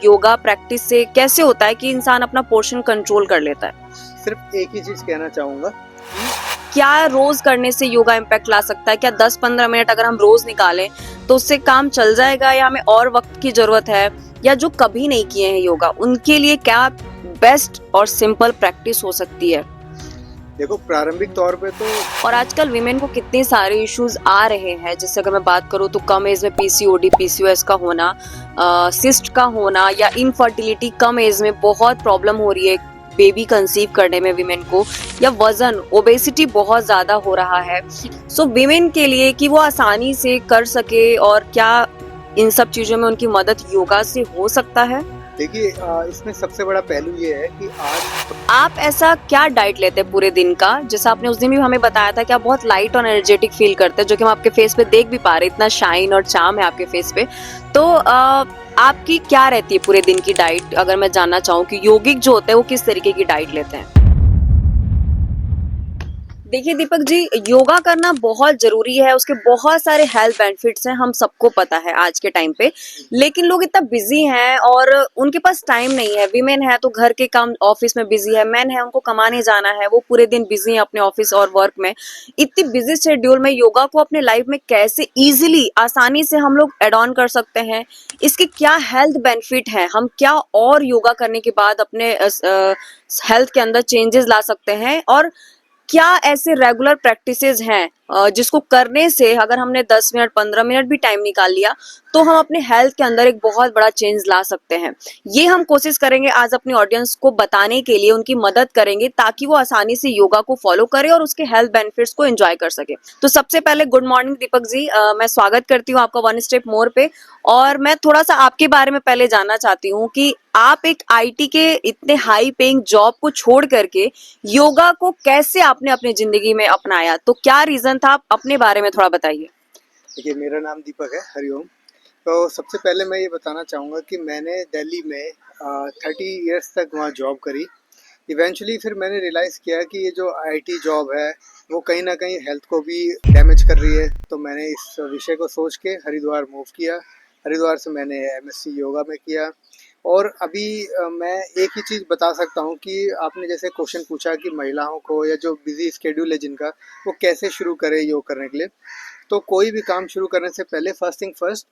Yoga practice से कैसे होता है कि इंसान अपना पोर्शन कंट्रोल कर लेता है? सिर्फ एक ही चीज कहना चाहूंगा, क्या रोज करने से योगा इम्पैक्ट ला सकता है? क्या 10-15 मिनट अगर हम रोज निकालें तो उससे काम चल जाएगा, या हमें और वक्त की जरूरत है? या जो कभी नहीं किए हैं योगा, उनके लिए क्या बेस्ट और सिंपल प्रैक्टिस हो सकती है? देखो प्रारंभिक तौर पे तो और आजकल विमेन को कितने सारे इश्यूज आ रहे हैं, जैसे अगर मैं बात करूँ तो कम एज में पीसीओडी, पीसीओएस का होना, सिस्ट का होना, या इनफर्टिलिटी, कम एज में बहुत प्रॉब्लम हो रही है बेबी कंसीव करने में विमेन को, या वजन, ओबेसिटी बहुत ज्यादा हो रहा है। सो विमेन के लिए कि वो आसानी से कर सके, और क्या इन सब चीजों में उनकी मदद योगा से हो सकता है? देखिए इसमें सबसे बड़ा पहलू ये है कि आज आप ऐसा क्या डाइट लेते हैं पूरे दिन का? जैसा आपने उस दिन भी हमें बताया था कि आप बहुत लाइट और एनर्जेटिक फील करते हैं, जो कि हम आपके फेस पे देख भी पा रहे हैं, इतना शाइन और चार्म है आपके फेस पे। तो आपकी क्या रहती है पूरे दिन की डाइट, अगर मैं जानना चाहूँ कि यौगिक जो होते हैं वो किस तरीके की डाइट लेते हैं? देखिए दीपक जी, योगा करना बहुत जरूरी है, उसके बहुत सारे हेल्थ बेनिफिट्स हैं, हम सबको पता है आज के टाइम पे। लेकिन लोग इतना बिजी हैं और उनके पास टाइम नहीं है। विमेन है तो घर के काम, ऑफिस में बिजी है, मैन है उनको कमाने जाना है, वो पूरे दिन बिजी है अपने ऑफिस और वर्क में। इतनी बिजी शेड्यूल में योगा को अपने लाइफ में कैसे इजीली, आसानी से हम लोग एड ऑन कर सकते हैं? इसके क्या हेल्थ बेनिफिट है? हम क्या और योगा करने के बाद अपने हेल्थ के अंदर चेंजेस ला सकते हैं? और क्या ऐसे रेगुलर प्रैक्टिसेस हैं जिसको करने से अगर हमने 10 मिनट 15 मिनट भी टाइम निकाल लिया तो हम अपने हेल्थ के अंदर एक बहुत बड़ा चेंज ला सकते हैं? ये हम कोशिश करेंगे आज अपनी ऑडियंस को बताने के लिए, उनकी मदद करेंगे ताकि वो आसानी से योगा को फॉलो करे और उसके हेल्थ बेनिफिट्स को एंजॉय कर सके। तो सबसे पहले गुड मॉर्निंग दीपक जी, मैं स्वागत करती हूँ आपका वन स्टेप मोर पे। और मैं थोड़ा सा आपके बारे में पहले जानना चाहती हूँ कि आप एक आईटी के इतने हाई पेइंग जॉब को छोड़ करके योगा को कैसे आपने अपनी जिंदगी में अपनाया? तो क्या रीजन था? आप अपने बारे में थोड़ा बताइए। देखिए मेरा नाम दीपक है, हरिओम। तो सबसे पहले मैं ये बताना चाहूँगा कि मैंने दिल्ली में 30 ईयर्स तक वहाँ जॉब करी। इवेंचुअली फिर मैंने रियलाइज़ किया कि ये जो आईटी जॉब है वो कहीं ना कहीं हेल्थ को भी डैमेज कर रही है। तो मैंने इस विषय को सोच के हरिद्वार मूव किया। हरिद्वार से मैंने एमएससी योगा में किया। और अभी मैं एक ही चीज़ बता सकता हूँ कि आपने जैसे क्वेश्चन पूछा कि महिलाओं को या जो बिजी स्केड्यूल है जिनका, वो कैसे शुरू करें योग करने के लिए। तो कोई भी काम शुरू करने से पहले फर्स्ट थिंग फर्स्ट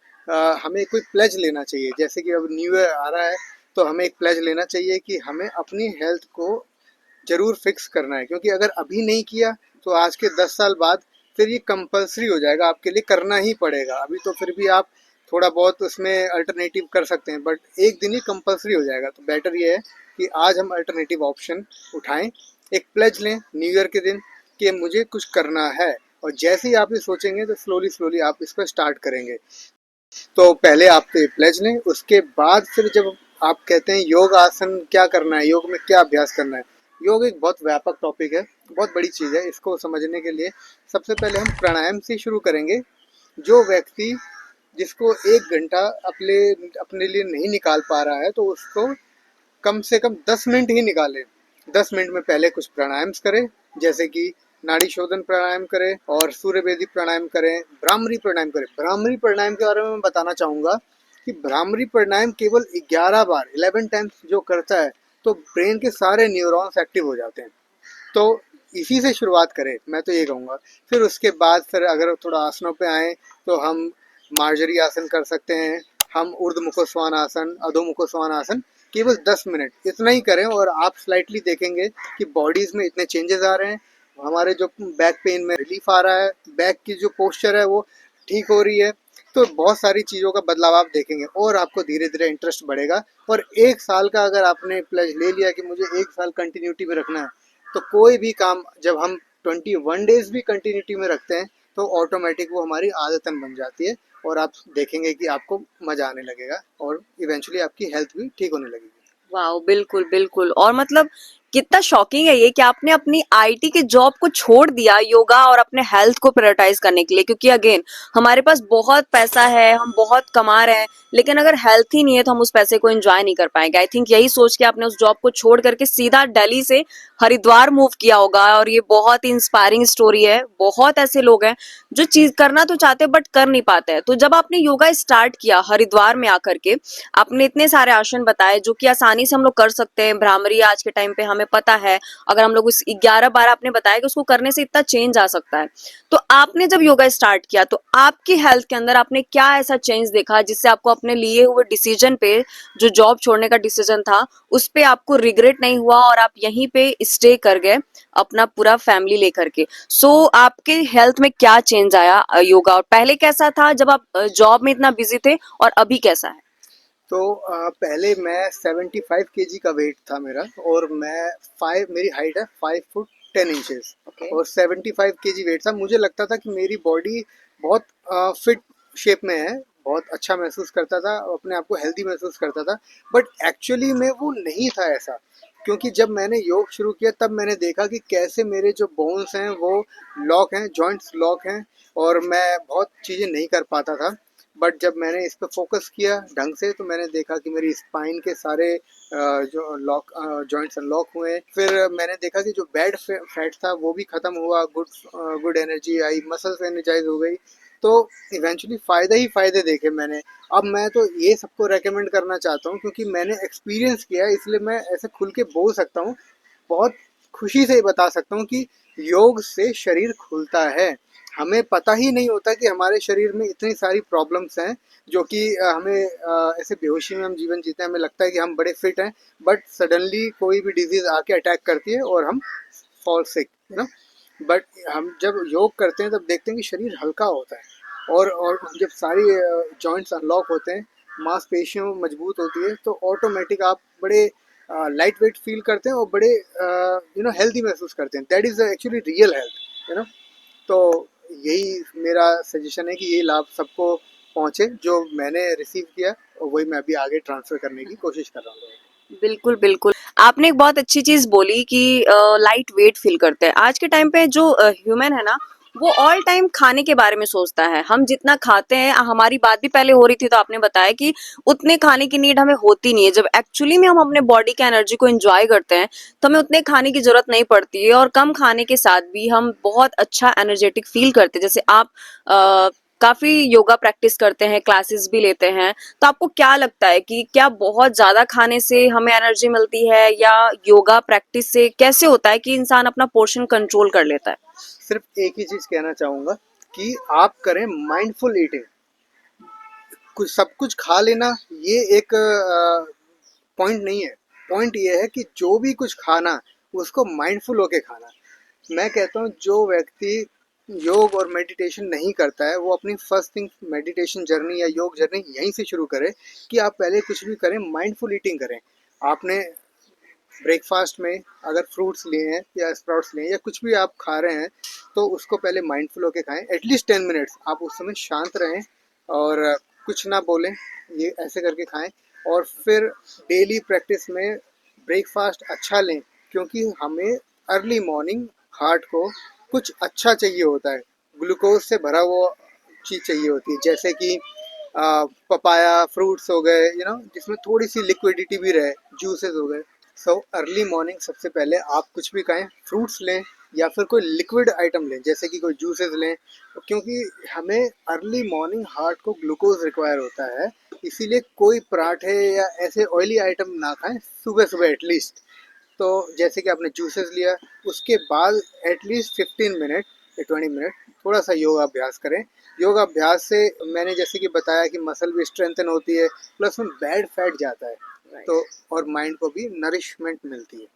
हमें कोई प्लेज लेना चाहिए। जैसे कि अब न्यू ईयर आ रहा है तो हमें एक प्लेज लेना चाहिए कि हमें अपनी हेल्थ को ज़रूर फिक्स करना है, क्योंकि अगर अभी नहीं किया तो आज के 10 साल बाद फिर ये कंपलसरी हो जाएगा, आपके लिए करना ही पड़ेगा। अभी तो फिर भी आप थोड़ा बहुत उसमें अल्टरनेटिव कर सकते हैं, बट एक दिन ही कंपलसरी हो जाएगा। तो बेटर ये है कि आज हम अल्टरनेटिव ऑप्शन उठाएं, एक प्लेज लें न्यू ईयर के दिन कि मुझे कुछ करना है। और जैसे ही आप ये सोचेंगे तो स्लोली स्लोली आप इसको स्टार्ट करेंगे। तो पहले आप ये प्लेज लें, उसके बाद फिर जब आप कहते हैं योग आसन क्या करना है, योग में क्या अभ्यास करना है। योग एक बहुत व्यापक टॉपिक है, बहुत बड़ी चीज़ है। इसको समझने के लिए सबसे पहले हम प्राणायाम से शुरू करेंगे। जो व्यक्ति जिसको 1 घंटा अपने अपने लिए नहीं निकाल पा रहा है तो उसको कम से कम 10 मिनट ही निकालें। 10 मिनट में पहले कुछ प्राणायाम करें, जैसे कि नाड़ी शोधन प्राणायाम करें और सूर्य वेदी प्राणायाम करें, भ्रामरी प्राणायाम करें। भ्रामरी प्राणायाम के बारे में मैं बताना चाहूँगा कि भ्रामरी प्राणायाम केवल 11 बार 11 टाइम्स जो करता है तो ब्रेन के सारे न्यूरॉन्स एक्टिव हो जाते हैं। तो इसी से शुरुआत करें, मैं तो ये कहूँगा। फिर उसके बाद फिर अगर थोड़ा आसनों पे आए तो हम मार्जरी आसन कर सकते हैं, हम ऊर्ध्वमुख स्वान आसन, अधोमुख स्वान आसन। केवल 10 मिनट इतना ही करें और आप स्लाइटली देखेंगे कि बॉडीज में इतने चेंजेस आ रहे हैं। हमारे जो बैक पेन में रिलीफ आ रहा है, बैक की जो पोस्चर है वो ठीक हो रही है। तो बहुत सारी चीज़ों का बदलाव आप देखेंगे और आपको धीरे धीरे इंटरेस्ट बढ़ेगा। और 1 साल का अगर आपने प्लेज ले लिया कि मुझे 1 साल कंटिन्यूटी में रखना है, तो कोई भी काम जब हम 21 डेज भी कंटिन्यूटी में रखते हैं तो ऑटोमेटिक वो हमारी आदतन बन जाती है। और आप देखेंगे कि आपको मज़ा आने लगेगा और इवेंचुअली आपकी हेल्थ भी ठीक होने लगेगी। वाह, बिल्कुल बिल्कुल। और मतलब कितना शॉकिंग है ये कि आपने अपनी आईटी के जॉब को छोड़ दिया योगा और अपने हेल्थ को प्रायोरिटाइज करने के लिए, क्योंकि अगेन हमारे पास बहुत पैसा है, हम बहुत कमा रहे हैं, लेकिन अगर हेल्थ ही नहीं है तो हम उस पैसे को एंजॉय नहीं कर पाएंगे। आई थिंक यही सोच के आपने उस जॉब को छोड़ करके सीधा दिल्ली से हरिद्वार मूव किया होगा, और ये बहुत ही इंस्पायरिंग स्टोरी है। बहुत ऐसे लोग हैं जो चीज करना तो चाहते बट कर नहीं पाते हैं। तो जब आपने योगा स्टार्ट किया हरिद्वार में आकर के, आपने इतने सारे आसन बताए जो कि आसानी से हम लोग कर सकते हैं, भ्रामरी आज के टाइम पे हमें पता है, अगर हम लोग उस 11-12 आपने बताया कि उसको करने से इतना चेंज आ सकता है। तो आपने जब योगा स्टार्ट किया तो आपकी हेल्थ के अंदर आपने क्या ऐसा चेंज देखा जिससे आपको अपने लिए हुए डिसीजन पे, जो जॉब छोड़ने का डिसीजन था, उस पे आपको रिग्रेट नहीं हुआ और आप यहीं पे स्टे कर गए अपना पूरा फैमिली लेकर के? आपके हेल्थ में क्या चेंज आया योगा, और पहले कैसा था जब आप जॉब में इतना बिजी थे, और अभी कैसा है? तो पहले मैं 75 केजी का वेट था मेरा, और मेरी हाइट है 5 फुट 10 इंचेस, ओके। और 75 केजी वेट था। मुझे लगता था कि मेरी बॉडी बहुत फिट शेप में है, बहुत अच्छा महसूस करता था, अपने आप को हेल्दी महसूस करता था। बट एक्चुअली में वो नहीं था ऐसा, क्योंकि जब मैंने योग शुरू किया तब मैंने देखा कि कैसे मेरे जो बोन्स हैं वो लॉक हैं, जॉइंट्स लॉक हैं, और मैं बहुत चीज़ें नहीं कर पाता था। बट जब मैंने इस पे फोकस किया ढंग से तो मैंने देखा कि मेरी स्पाइन के सारे जो लॉक जॉइंट्स अनलॉक हुए। फिर मैंने देखा कि जो बैड फैट था वो भी ख़त्म हुआ, गुड एनर्जी आई, मसल्स एनर्जाइज हो गई। तो इवेंचुअली फ़ायदे ही फ़ायदे देखे मैंने। अब मैं तो ये सबको रेकमेंड करना चाहता हूँ, क्योंकि मैंने एक्सपीरियंस किया है, इसलिए मैं ऐसे खुल के बोल सकता हूँ। बहुत खुशी से बता सकता हूँ कि योग से शरीर खुलता है। हमें पता ही नहीं होता कि हमारे शरीर में इतनी सारी प्रॉब्लम्स हैं, जो कि हमें ऐसे बेहोशी में हम जीवन जीते हैं, हमें लगता है कि हम बड़े फिट हैं, बट सडनली कोई भी डिजीज़ आके अटैक करती है और हम fall sick, you know. But हम जब योग करते हैं तब देखते हैं कि शरीर हल्का होता है, और जब सारी जॉइंट्स अनलॉक होते हैं, मांसपेशियाँ मजबूत होती है, तो ऑटोमेटिक आप बड़े लाइट वेट फील करते हैं और बड़े हेल्दी महसूस करते हैं। That is actually real health, you know. तो यही मेरा सजेशन है कि ये लाभ सबको पहुँचे जो मैंने रिसीव किया, और वही मैं अभी आगे ट्रांसफ़र करने की कोशिश कर रहा हूँ। बिल्कुल, बिल्कुल। आपने एक बहुत अच्छी चीज़ बोली कि लाइट वेट फ़ील करते हैं। आज के टाइम पे जो ह्यूमन है ना, वो ऑल टाइम खाने के बारे में सोचता है। हम जितना खाते हैं, हमारी बात भी पहले हो रही थी तो आपने बताया कि उतने खाने की नीड हमें होती नहीं है। जब एक्चुअली में हम अपने बॉडी के एनर्जी को एन्जॉय करते हैं, तो हमें उतने खाने की ज़रूरत नहीं पड़ती है, और कम खाने के साथ भी हम बहुत अच्छा एनर्जेटिक फ़ील करते हैं। जैसे आप काफ़ी योगा प्रैक्टिस करते हैं, क्लासेस भी लेते हैं, तो आपको क्या लगता है कि क्या बहुत ज्यादा खाने से हमें एनर्जी मिलती है, या योगा प्रैक्टिस से कैसे होता है कि इंसान अपना पोर्शन कंट्रोल कर लेता है? सिर्फ एक ही चीज़ कहना चाहूँगा कि आप करें माइंडफुल ईटिंग। कुछ सब कुछ खा लेना ये एक पॉइंट नहीं है। पॉइंट ये है कि जो भी कुछ खाना उसको माइंडफुल होके खाना। मैं कहता हूँ जो व्यक्ति योग और मेडिटेशन नहीं करता है वो अपनी फर्स्ट थिंग मेडिटेशन जर्नी या योग जर्नी यहीं से शुरू करे, कि आप पहले कुछ भी करें माइंडफुल ईटिंग करें। आपने ब्रेकफास्ट में अगर फ्रूट्स लिए हैं या स्प्राउट्स लिए हैं या कुछ भी आप खा रहे हैं, तो उसको पहले माइंडफुल होके खाएं। एटलीस्ट 10 मिनट्स आप उस समय शांत रहें और कुछ ना बोलें, ये ऐसे करके खाएं। और फिर डेली प्रैक्टिस में ब्रेकफास्ट अच्छा लें, क्योंकि हमें अर्ली मॉर्निंग हार्ट को कुछ अच्छा चाहिए होता है, ग्लूकोज से भरा हुआ चीज़ चाहिए होती है, जैसे कि पपाया फ्रूट्स हो गए, जिसमें थोड़ी सी लिक्विडिटी भी रहे, जूसेस हो गए। सो अर्ली मॉर्निंग सबसे पहले आप कुछ भी खाएं, फ्रूट्स लें या फिर कोई लिक्विड आइटम लें, जैसे कि कोई जूसेस लें, क्योंकि हमें अर्ली मॉर्निंग हार्ट को ग्लूकोज रिक्वायर होता है। इसीलिए कोई पराठे या ऐसे ऑयली आइटम ना खाएं सुबह सुबह एटलीस्ट। तो जैसे कि आपने जूसेस लिया, उसके बाद एटलीस्ट 15 मिनट या 20 मिनट थोड़ा सा योगा अभ्यास करें। योगा अभ्यास से मैंने जैसे कि बताया कि मसल भी स्ट्रेंथन होती है, प्लस में बैड फैट जाता है, तो और माइंड को भी नरिशमेंट मिलती है।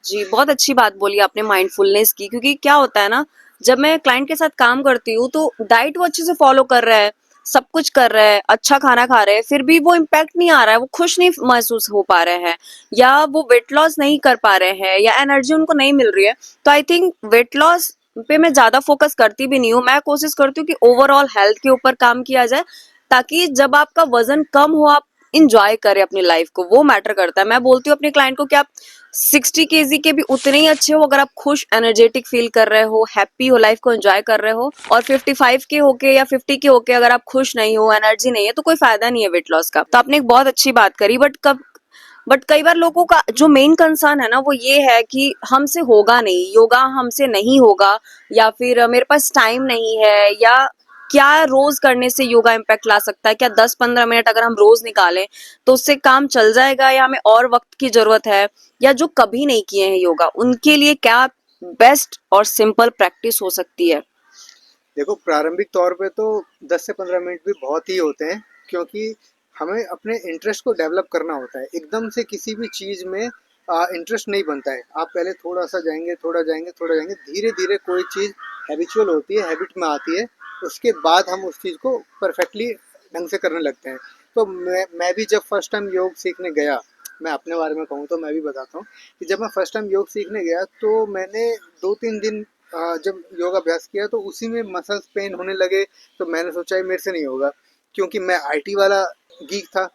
जी, बहुत अच्छी बात बोली आपने माइंडफुलनेस की, क्योंकि क्या होता है ना, जब मैं क्लाइंट के साथ काम करती हूँ तो डाइट वो अच्छे से फॉलो कर रहा है, सब कुछ कर रहा है, अच्छा खाना खा रहे हैं, फिर भी वो इम्पैक्ट नहीं आ रहा है, वो खुश नहीं महसूस हो पा रहे हैं, या वो वेट लॉस नहीं कर पा रहे हैं, या एनर्जी उनको नहीं मिल रही है। तो आई थिंक वेट लॉस पे मैं ज्यादा फोकस करती भी नहीं हूँ। मैं कोशिश करती हूँ कि ओवरऑल हेल्थ के ऊपर काम किया जाए, ताकि जब आपका वजन कम हो आप इंजॉय करें अपनी लाइफ को, वो मैटर करता है। मैं बोलती हूँ अपने क्लाइंट को कि आप 60 केजी के भी उतने ही अच्छे हो अगर आप खुश एनर्जेटिक फील कर रहे हो, हैप्पी हो, लाइफ को एंजॉय कर रहे हो। और 55 के होके या 50 के होके अगर आप खुश नहीं हो, एनर्जी नहीं है, तो कोई फायदा नहीं है वेट लॉस का। तो आपने एक बहुत अच्छी बात करी। बट कई बार लोगों का जो मेन कंसर्न है ना वो ये है कि हमसे होगा नहीं योगा, हमसे नहीं होगा, या फिर मेरे पास टाइम नहीं है, या क्या रोज करने से योगा इम्पैक्ट ला सकता है, क्या 10-15 मिनट अगर हम रोज निकालें तो उससे काम चल जाएगा, या हमें और वक्त की जरूरत है। या जो कभी नहीं किए हैं योगा उनके लिए क्या बेस्ट और सिंपल प्रैक्टिस हो सकती है? देखो, प्रारंभिक तौर पे तो 10 से 15 मिनट भी बहुत ही होते हैं, क्योंकि हमें अपने इंटरेस्ट को डेवलप करना होता है। एकदम से किसी भी चीज़ में इंटरेस्ट नहीं बनता है। आप पहले थोड़ा-सा जाएँगे, थोड़ा जाएँगे, थोड़ा जाएँगे, धीरे-धीरे कोई चीज़ हैबिचुअल होती है, हैबिट में आती है, उसके बाद हम उस चीज़ को परफेक्टली ढंग से करने लगते हैं। तो मैं भी जब फर्स्ट टाइम योग सीखने गया, मैं अपने बारे में कहूँ तो मैं भी बताता हूँ कि जब मैं फर्स्ट टाइम योग सीखने गया तो मैंने 2-3 दिन जब योग अभ्यास किया तो उसी में मसल्स पेन होने लगे। तो मैंने सोचा ये मेरे से नहीं होगा, क्योंकि मैं आईटी वाला गीक था।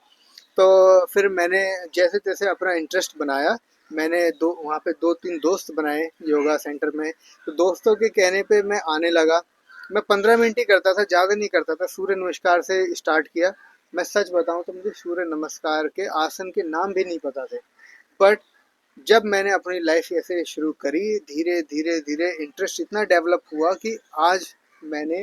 तो फिर मैंने जैसे तैसे अपना इंटरेस्ट बनाया। मैंने दो वहाँ पे 2-3 दोस्त बनाए योगा सेंटर में। तो दोस्तों के कहने पे मैं आने लगा। मैं 15 मिनट ही करता था, ज़्यादा नहीं करता था। सूर्य नमस्कार से स्टार्ट किया। मैं सच बताऊँ तो मुझे सूर्य नमस्कार के आसन के नाम भी नहीं पता थे। बट जब मैंने अपनी लाइफ ऐसे शुरू करी, धीरे धीरे धीरे इंटरेस्ट इतना डेवलप हुआ कि आज मैंने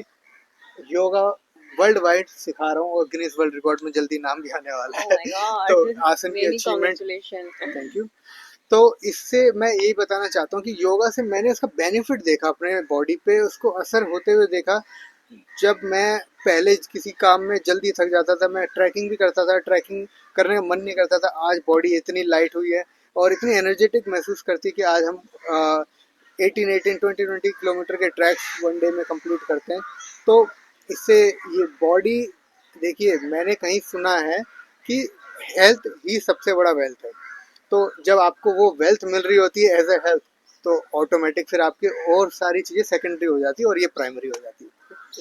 योगा वर्ल्ड वाइड सिखा रहा हूँ और गिनीज वर्ल्ड रिकॉर्ड में जल्दी नाम भी आने वाला Oh है। my God! तो आसन की Many achievement, congratulations. Thank you. तो इससे मैं यही बताना चाहता हूँ कि योगा से मैंने उसका बेनिफिट देखा, अपने बॉडी पे उसको असर होते हुए देखा। जब मैं पहले किसी काम में जल्दी थक जाता था, मैं ट्रैकिंग भी करता था, ट्रैकिंग करने का मन नहीं करता था, आज बॉडी इतनी लाइट हुई है और इतनी एनर्जेटिक महसूस करती है कि आज हम 18 20 किलोमीटर के ट्रैक्स वन डे में कंप्लीट करते हैं। तो इससे ये बॉडी, देखिए मैंने कहीं सुना है कि हेल्थ ही सबसे बड़ा वेल्थ है। तो जब आपको वो वेल्थ मिल रही होती है एज ए हेल्थ, तो ऑटोमेटिक फिर आपकी और सारी चीज़ें सेकेंडरी हो जाती है और ये प्राइमरी हो जाती है।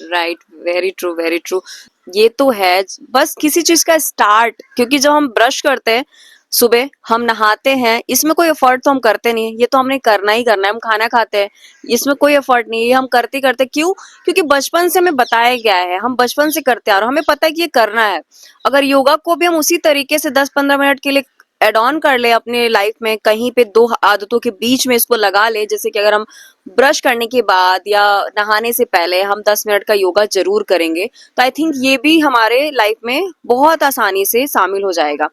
Right, very true, very true. ये तो है, बस किसी चीज का स्टार्ट, क्योंकि जब हम ब्रश करते हैं सुबह, हम नहाते हैं, इसमें कोई एफर्ट तो हम करते नहीं है, ये तो हमने करना ही करना है। हम खाना खाते हैं, इसमें कोई एफर्ट नहीं है, ये हम करते करते क्यों? क्योंकि बचपन से हमें बताया गया है, हम बचपन से करते आ रहे हैं, हमें पता है कि ये करना है। अगर योगा को भी हम उसी तरीके से 10-15 मिनट के लिए एड ऑन कर ले अपने लाइफ में, कहीं पे दो आदतों के बीच में इसको लगा ले, जैसे कि अगर हम ब्रश करने के बाद या नहाने से पहले हम 10 मिनट का योगा जरूर करेंगे, तो आई थिंक ये भी हमारे लाइफ में बहुत आसानी से शामिल हो जाएगा।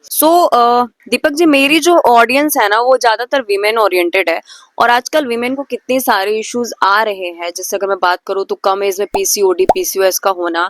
दीपक जी, मेरी जो ऑडियंस है ना वो ज्यादातर विमेन ओरिएंटेड है, और आजकल विमेन को कितने सारे इश्यूज आ रहे हैं। जैसे अगर मैं बात करूँ तो कम एज में पीसीओडी, पीसीओएस का होना,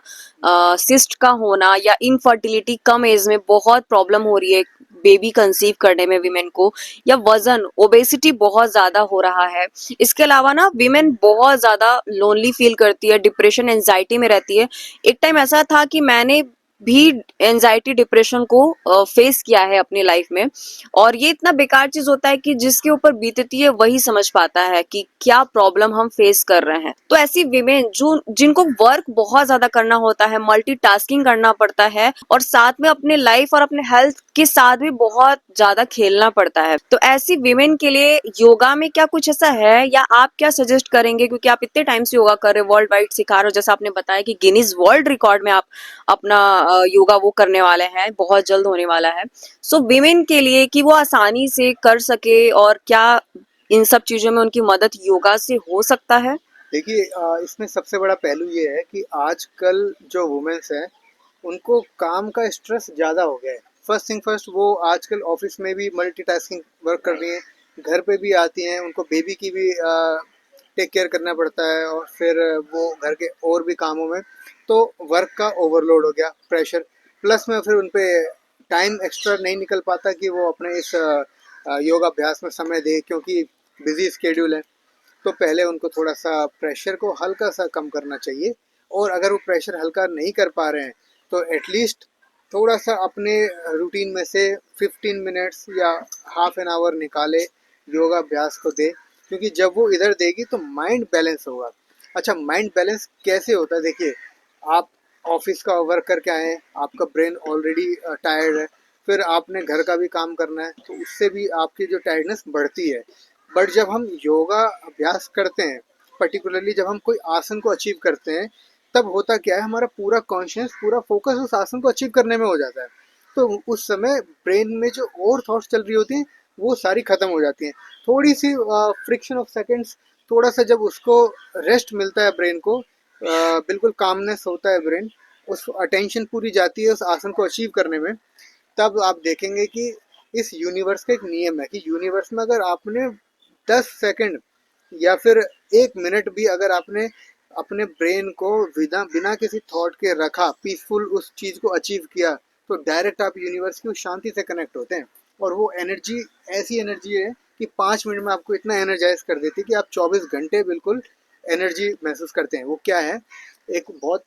सिस्ट का होना, या इनफर्टिलिटी, कम एज में बहुत प्रॉब्लम हो रही है बेबी कंसीव करने में विमेन को, या वजन, ओबेसिटी बहुत ज्यादा हो रहा है। इसके अलावा ना विमेन बहुत ज्यादा लोनली फील करती है, डिप्रेशन, एंजाइटी में रहती है। एक टाइम ऐसा था कि मैंने भी एंजाइटी, डिप्रेशन को फेस किया है अपनी लाइफ में, और ये इतना बेकार चीज होता है कि जिसके ऊपर बीतती है वही समझ पाता है कि क्या प्रॉब्लम हम फेस कर रहे हैं। तो ऐसी विमेन जो जिनको वर्क बहुत ज्यादा करना होता है, मल्टीटास्किंग करना पड़ता है, और साथ में अपने लाइफ और अपने हेल्थ के साथ भी बहुत ज्यादा खेलना पड़ता है, तो ऐसी विमेन के लिए योगा में क्या कुछ ऐसा है, या आप क्या सजेस्ट करेंगे? क्योंकि आप इतने टाइम से योगा कर रहे हो, वर्ल्ड वाइड सिखा रहे हो, जैसा आपने बताया कि गिनीज वर्ल्ड रिकॉर्ड में आप अपना योगा वो करने वाले हैं, बहुत जल्द होने वाला है। सो विमेन के लिए कि वो आसानी से कर सके, और क्या इन सब चीजों में उनकी मदद योगा से हो सकता है? देखिए, इसमें सबसे बड़ा पहलू ये है कि आजकल जो वुमेन्स हैं उनको काम का स्ट्रेस ज़्यादा हो गया है। फर्स्ट थिंग फर्स्ट, वो आजकल ऑफिस में भी मल्टीटास्किंग वर्क कर रही हैं, घर पे भी आती हैं, उनको बेबी की भी टेक केयर करना पड़ता है, और फिर वो घर के और भी कामों में, तो वर्क का ओवरलोड हो गया, प्रेशर, प्लस में फिर उन पे टाइम एक्स्ट्रा नहीं निकल पाता कि वो अपने इस योगा अभ्यास में समय दे, क्योंकि बिजी स्केड्यूल है। तो पहले उनको थोड़ा सा प्रेशर को हल्का सा कम करना चाहिए, और अगर वो प्रेशर हल्का नहीं कर पा रहे हैं तो एटलीस्ट थोड़ा सा अपने रूटीन में से 15 मिनट्स या हाफ एन आवर निकाले, योगा अभ्यास को दे, क्योंकि जब वो इधर देगी तो माइंड बैलेंस होगा। अच्छा, माइंड बैलेंस कैसे होता है? देखिए, आप ऑफिस का वर्क करके आए हैं, आपका ब्रेन ऑलरेडी टायर्ड है, फिर आपने घर का भी काम करना है, तो उससे भी आपकी जो टायर्डनेस बढ़ती है। बट जब हम योगा अभ्यास करते हैं, पर्टिकुलरली जब हम कोई आसन को अचीव करते हैं, तब होता क्या है, हमारा पूरा कॉन्शियस, पूरा फोकस उस आसन को अचीव करने में हो जाता है। तो उस समय ब्रेन में जो और थॉट्स चल रही होती हैं, वो सारी खत्म हो जाती हैं। थोड़ी सी फ्रिक्शन ऑफ सेकंड्स, थोड़ा सा जब उसको रेस्ट मिलता है ब्रेन को, बिल्कुल कामनेस होता है ब्रेन, उस अटेंशन पूरी जाती है उस आसन को अचीव करने में। तब आप देखेंगे कि इस यूनिवर्स का एक नियम है कि यूनिवर्स में अगर आपने 10 सेकंड या फिर 1 मिनट भी अगर आपने अपने ब्रेन को बिना बिना किसी थॉट के रखा, पीसफुल उस चीज को अचीव किया, तो डायरेक्ट आप यूनिवर्स की उस शांति से कनेक्ट होते हैं। और वो एनर्जी ऐसी एनर्जी है कि 5 मिनट में आपको इतना एनर्जाइज कर देती है कि आप 24 घंटे बिल्कुल एनर्जी महसूस करते हैं। वो क्या है, एक बहुत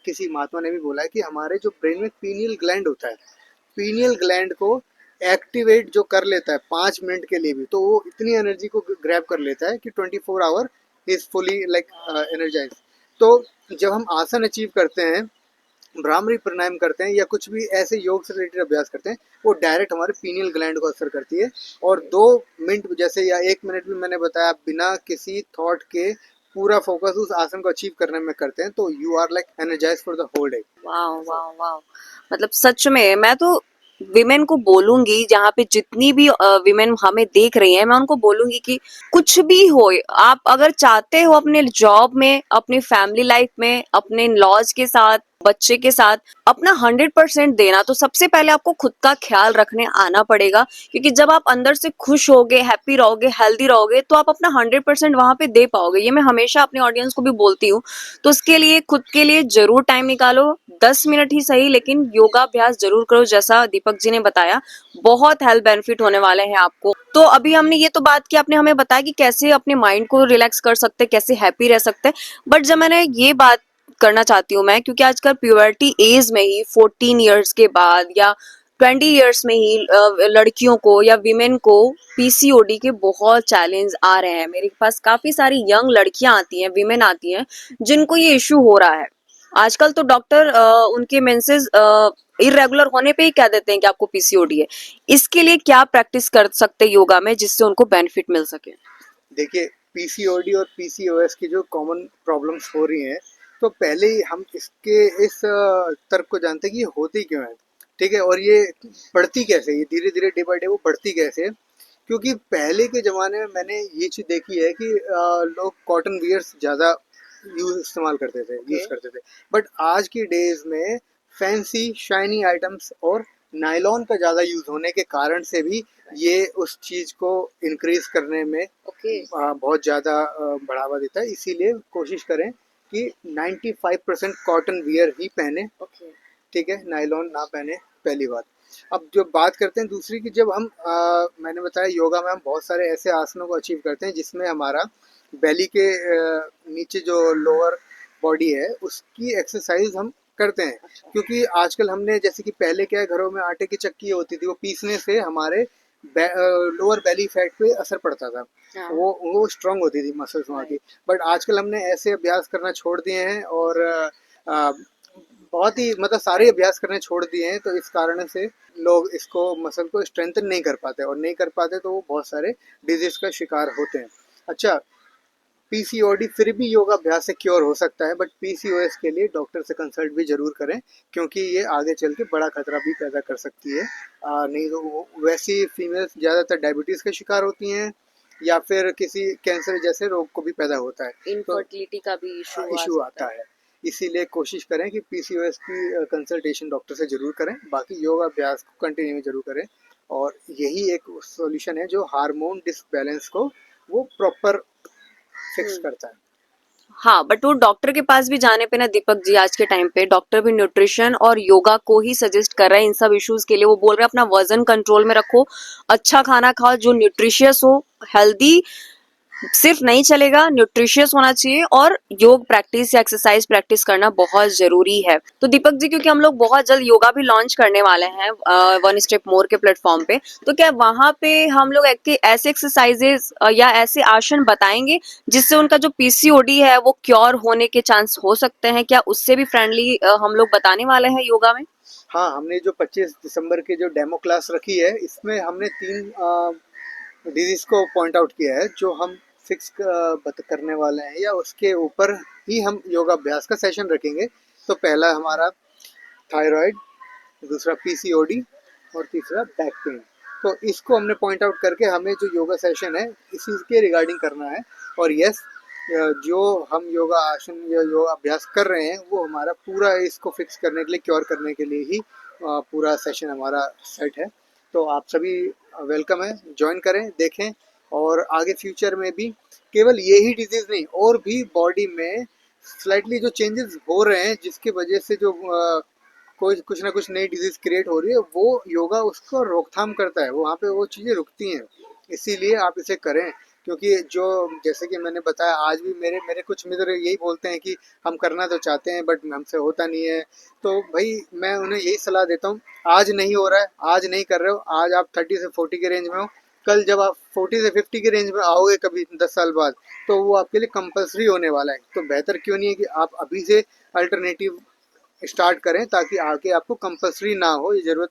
किसी महात्मा ने भी बोला है कि हमारे जो ब्रेन में पीनियल ग्लैंड होता है, पीनियल ग्लैंड को एक्टिवेट जो कर लेता है 5 मिनट के लिए भी, तो वो इतनी एनर्जी को ग्रैब कर लेता है कि 24 hour is fully like energize. तो जब हम आसन अचीव करते हैं, भ्रामरी प्राणायाम करते हैं या कुछ भी ऐसे योग से रिलेटेड अभ्यास करते हैं, वो डायरेक्ट हमारे पीनियल ग्लैंड को असर करती है। और 2 मिनट जैसे या 1 मिनट भी मैंने बताया, बिना किसी थॉट के पूरा फोकस उस आसन को अचीव करने में करते हैं, तो you are like energize for the whole day. वाह वाह वाह, मतलब सच में मैं तो विमेन को बोलूंगी, जहाँ पे जितनी भी विमेन हमें देख रही हैं, मैं उनको बोलूंगी कि कुछ भी हो, आप अगर चाहते हो अपने जॉब में, अपनी फैमिली लाइफ में, अपने इन लॉज के साथ, बच्चे के साथ अपना 100% देना, तो सबसे पहले आपको खुद का ख्याल रखने आना पड़ेगा। क्योंकि जब आप अंदर से खुश होगे, हैप्पी रहोगे, हेल्दी रहोगे, तो आप अपना 100% वहां पे दे पाओगे। ये मैं हमेशा अपनी ऑडियंस को भी बोलती हूँ। तो उसके लिए खुद के लिए जरूर टाइम निकालो, 10 मिनट ही सही, लेकिन योगाभ्यास जरूर करो, जैसा दीपक जी ने बताया। बहुत हेल्थ बेनिफिट होने वाले हैं आपको। तो अभी हमने ये तो बात की, आपने हमें बताया कि कैसे अपने माइंड को रिलैक्स कर सकते हैं, कैसे हैप्पी रह सकते हैं। बट जब मैंने ये बात करना चाहती हूँ मैं, क्योंकि आजकल प्यूबर्टी एज में ही 14 इयर्स के बाद या 20 इयर्स में ही लड़कियों को या विमेन को पीसीओडी के बहुत चैलेंज आ रहे हैं। मेरे पास काफी सारी यंग लड़कियां आती हैं, विमेन आती हैं, जिनको ये इशू हो रहा है। आजकल तो डॉक्टर उनके मेंसेस इरेगुलर होने पे ही कह देते हैं कि आपको पीसीओडी है। इसके लिए क्या प्रैक्टिस कर सकते हैं योगा में, जिससे उनको बेनिफिट मिल सके? देखिए, पीसीओडी और पीसीओएस की जो कॉमन प्रॉब्लम्स हो रही हैं, तो पहले ही हम इसके इस तर्क को जानते हैं कि ये होती क्यों है, ठीक है, और ये बढ़ती कैसे है, ये धीरे धीरे डे बाय डे वो बढ़ती कैसे है। क्योंकि पहले के ज़माने में मैंने ये चीज़ देखी है कि लोग कॉटन वियर्स ज़्यादा इस्तेमाल करते थे, यूज़ करते थे। बट आज की डेज में फैंसी शाइनी आइटम्स और नायलॉन का ज़्यादा यूज़ होने के कारण से भी ये उस चीज़ को इंक्रीज करने में बहुत ज़्यादा बढ़ावा देता है। इसीलिए कोशिश करें कि 95% कॉटन वियर ही पहने, ठीक है, नायलॉन ना पहने, पहली बात। अब जो बात करते हैं दूसरी की, जब हम मैंने बताया योगा में हम बहुत सारे ऐसे आसनों को अचीव करते हैं जिसमें हमारा बेली के नीचे जो लोअर बॉडी है उसकी एक्सरसाइज हम करते हैं। क्योंकि आजकल हमने, जैसे कि पहले क्या है, घरों में आटे की चक्की होती थी, वो पीसने से हमारे लोअर बेली फैट पे असर पड़ता था, वो स्ट्रांग होती थी मसल्स वहाँ की। बट आजकल हमने ऐसे अभ्यास करना छोड़ दिए हैं और बहुत ही मतलब सारे अभ्यास करने छोड़ दिए हैं, तो इस कारण से लोग इसको मसल को स्ट्रेंथन नहीं कर पाते, और नहीं कर पाते तो वो बहुत सारे डिजीज का शिकार होते हैं। अच्छा, पीसीओडी फिर भी योगाभ्यास से क्योर हो सकता है, बट पीसीओएस के लिए डॉक्टर से कंसल्ट भी जरूर करें, क्योंकि ये आगे चल के बड़ा खतरा भी पैदा कर सकती है। नहीं तो वैसी फीमेल्स ज़्यादातर डायबिटीज़ का शिकार होती हैं या फिर किसी कैंसर जैसे रोग को भी पैदा होता है, इनफर्टिलिटी का भी इशू आता है। इसीलिए कोशिश करें कि पीसीओएस की कंसल्टेशन डॉक्टर से ज़रूर करें, बाकी योग अभ्यास को कंटिन्यू ज़रूर करें। और यही एक सॉल्यूशन है जो हार्मोन डिसबैलेंस को वो प्रॉपर फिक्स करता है। हाँ, बट वो डॉक्टर के पास भी जाने पे ना दीपक जी, आज के टाइम पे डॉक्टर भी न्यूट्रिशन और योगा को ही सजेस्ट कर रहे हैं इन सब इश्यूज के लिए। वो बोल रहे हैं अपना वजन कंट्रोल में रखो, अच्छा खाना खाओ जो न्यूट्रिशियस हो, हेल्दी सिर्फ नहीं चलेगा, न्यूट्रिशियस होना चाहिए, और योग प्रैक्टिस या एक्सरसाइज प्रैक्टिस करना बहुत जरूरी है। तो दीपक जी, क्योंकि हम लोग बहुत जल्द योगा भी लॉन्च करने वाले हैं वन स्टेप मोर के प्लेटफॉर्म पे, तो क्या वहां पे हम लोग ऐसे एक्सरसाइजेस या ऐसे आसन बताएंगे जिससे उनका जो पीसीओडी है वो क्योर होने के चांस हो सकते हैं? क्या उससे भी फ्रेंडली हम लोग बताने वाले हैं योगा में? हाँ, हमने जो 25 दिसंबर की जो डेमो क्लास रखी है, इसमें हमने 3 डिजीज़ को पॉइंट आउट किया है, जो हम फिक्स करने वाले हैं या उसके ऊपर ही हम योगाभ्यास का सेशन रखेंगे। तो पहला हमारा थायराइड, दूसरा पीसीओडी और तीसरा बैक पेन। तो इसको हमने पॉइंट आउट करके हमें जो योगा सेशन है इसी के रिगार्डिंग करना है। और यस, जो हम योगा आसन या योगा अभ्यास कर रहे हैं वो हमारा पूरा इसको फिक्स करने के लिए, क्योर करने के लिए ही पूरा सेशन हमारा सेट है। तो आप सभी वेलकम है, ज्वाइन करें, देखें। और आगे फ्यूचर में भी केवल यही डिजीज़ नहीं, और भी बॉडी में स्लाइटली जो चेंजेस हो रहे हैं जिसकी वजह से जो कोई कुछ ना कुछ नई डिजीज क्रिएट हो रही है, वो योगा उसको रोकथाम करता है, वहाँ पे वो चीज़ें रुकती हैं। इसीलिए आप इसे करें, क्योंकि जो जैसे कि मैंने बताया, आज भी मेरे मेरे कुछ मित्र यही बोलते हैं कि हम करना तो चाहते हैं बट हमसे होता नहीं है। तो भाई मैं उन्हें यही सलाह देता हूँ, आज नहीं हो रहा है, आज नहीं कर रहे हो, आज आप 30 से 40 के रेंज में हो, कल जब आप 40 से 50 के रेंज में आओगे कभी 10 साल बाद, तो वो आपके लिए कंपलसरी होने वाला है। तो बेहतर क्यों नहीं है कि आप अभी से अल्टरनेटिव स्टार्ट करें, ताकि आगे आपको कंपलसरी ना हो, ये ज़रूरत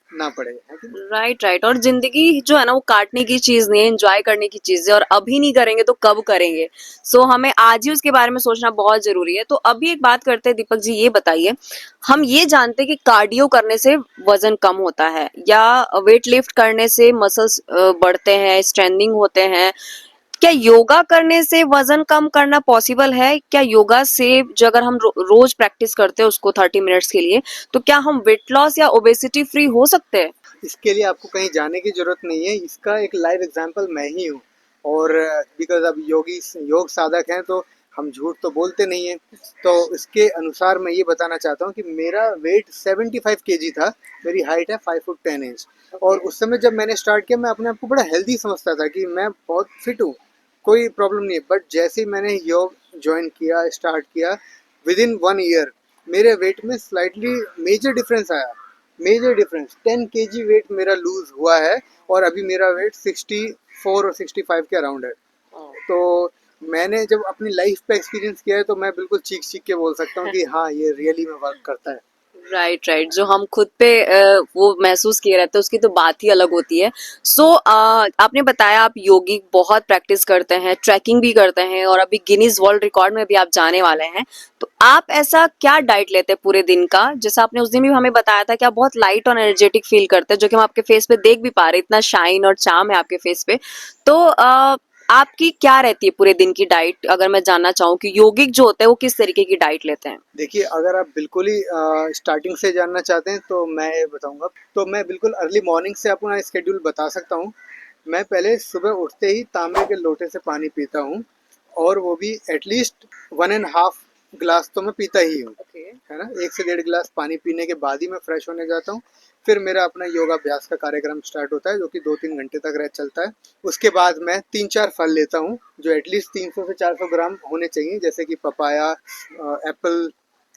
ना पड़े, है कि नहीं? Right right. और जिंदगी जो है ना वो काटने की चीज नहीं है, एंजॉय करने की चीज है, और अभी नहीं करेंगे तो कब करेंगे। सो हमें आज ही उसके बारे में सोचना बहुत जरूरी है। तो अभी एक बात करते हैं दीपक जी, ये बताइए, हम ये जानते हैं कि कार्डियो करने से वजन कम होता है, या वेट लिफ्ट करने से मसल्स बढ़ते हैं, स्ट्रेंथनिंग होते हैं, क्या योगा करने से वजन कम करना पॉसिबल है? क्या योगा से जो अगर हम रोज प्रैक्टिस करते हैं उसको 30 मिनट्स के लिए, तो क्या हम वेट लॉस या ओबेसिटी फ्री हो सकते हैं? इसके लिए आपको कहीं जाने की ज़रूरत नहीं है, इसका एक लाइव एग्जांपल मैं ही हूँ। और बिकॉज़ अब योग साधक हैं, तो हम झूठ तो बोलते नहीं हैं। तो इसके अनुसार मैं ये बताना चाहता हूँ कि मेरा वेट 75 केजी था, मेरी हाइट है 5 फुट 10 इंच। और उस समय जब मैंने स्टार्ट किया, मैं अपने आप को बड़ा हेल्दी समझता था कि मैं बहुत फिट हूँ, कोई प्रॉब्लम नहीं है। बट जैसे ही मैंने योग जॉइन किया, स्टार्ट किया, विदिन 1 ईयर मेरे वेट में स्लाइटली मेजर डिफरेंस आया। मेजर डिफरेंस 10 केजी वेट मेरा लूज हुआ है, और अभी मेरा वेट 64 और 65 के अराउंड है। तो मैंने जब अपनी लाइफ पे एक्सपीरियंस किया है, तो मैं बिल्कुल चीख चीख के बोल सकता हूँ कि हाँ, ये रियली में वर्क करता है। Right right. जो हम खुद पे वो महसूस किए रहते हैं उसकी तो बात ही अलग होती है। सो आपने बताया आप योगिक बहुत प्रैक्टिस करते हैं, ट्रैकिंग भी करते हैं, और अभी गिनीज वर्ल्ड रिकॉर्ड में भी आप जाने वाले हैं। तो आप ऐसा क्या डाइट लेते हैं पूरे दिन का? जैसा आपने उस दिन भी हमें बताया था कि आप बहुत लाइट और एनर्जेटिक फील करते हैं, जो कि हम आपके फेस पे देख भी पा रहे हैं, इतना शाइन और चार्म है आपके फेस पे। तो आपकी क्या रहती है पूरे दिन की डाइट, अगर मैं जानना चाहूँ कि योगिक जो होते हैं वो किस तरीके की डाइट लेते हैं? देखिए, अगर आप बिल्कुल ही स्टार्टिंग से जानना चाहते हैं तो मैं ये बताऊंगा। तो मैं बिल्कुल अर्ली मॉर्निंग से अपना स्केड्यूल बता सकता हूँ। मैं पहले सुबह उठते ही तांबे के लोटे से पानी पीता हूँ, और वो भी एटलीस्ट 1.5 ग्लास तो मैं पीता ही हूँ, है ना। 1 से 1.5 गिलास पानी पीने के बाद ही मैं फ्रेश होने जाता हूँ। फिर मेरा अपना योगाभ्यास का कार्यक्रम स्टार्ट होता है, जो कि 2-3 घंटे तक रह चलता है। उसके बाद मैं 3-4 फल लेता हूँ, जो एटलीस्ट 300 से 400 ग्राम होने चाहिए, जैसे कि पपाया, एप्पल,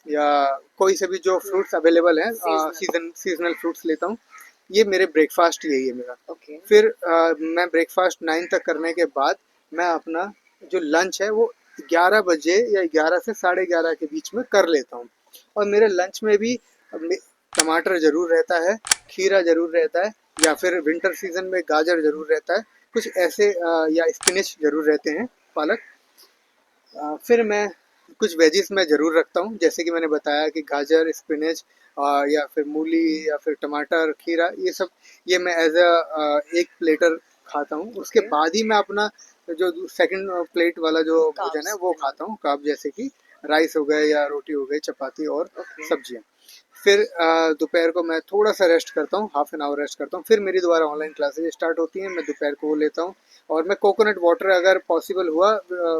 या कोई से भी जो फ्रूट्स अवेलेबल हैं, सीजनल फ्रूट्स लेता हूँ। ये मेरे ब्रेकफास्ट यही है मेरा। फिर मैं ब्रेकफास्ट 9 तक करने के बाद मैं अपना जो लंच है वो 11 बजे या 11 से 11:30 के बीच में कर लेता हूँ। और मेरे लंच में भी टमाटर ज़रूर रहता है, खीरा ज़रूर रहता है, या फिर विंटर सीजन में गाजर ज़रूर रहता है, कुछ ऐसे या स्पिनच ज़रूर रहते हैं, पालक। फिर मैं कुछ वेजिस मैं ज़रूर रखता हूँ, जैसे कि मैंने बताया कि गाजर, स्पिनच, या फिर मूली, या फिर टमाटर, खीरा, ये सब, ये मैं एज एक प्लेटर खाता हूँ। उसके बाद ही मैं अपना जो सेकंड प्लेट वाला जो भोजन है वो खाता हूँ, कार्ब, जैसे कि राइस हो गए, या रोटी हो गई, चपाती और सब्जियाँ। फिर दोपहर को मैं थोड़ा सा रेस्ट करता हूँ, हाफ एन आवर रेस्ट करता हूँ। फिर मेरी दोबारा ऑनलाइन क्लासेज स्टार्ट होती हैं, मैं दोपहर को वो लेता हूँ। और मैं कोकोनट वाटर, अगर पॉसिबल हुआ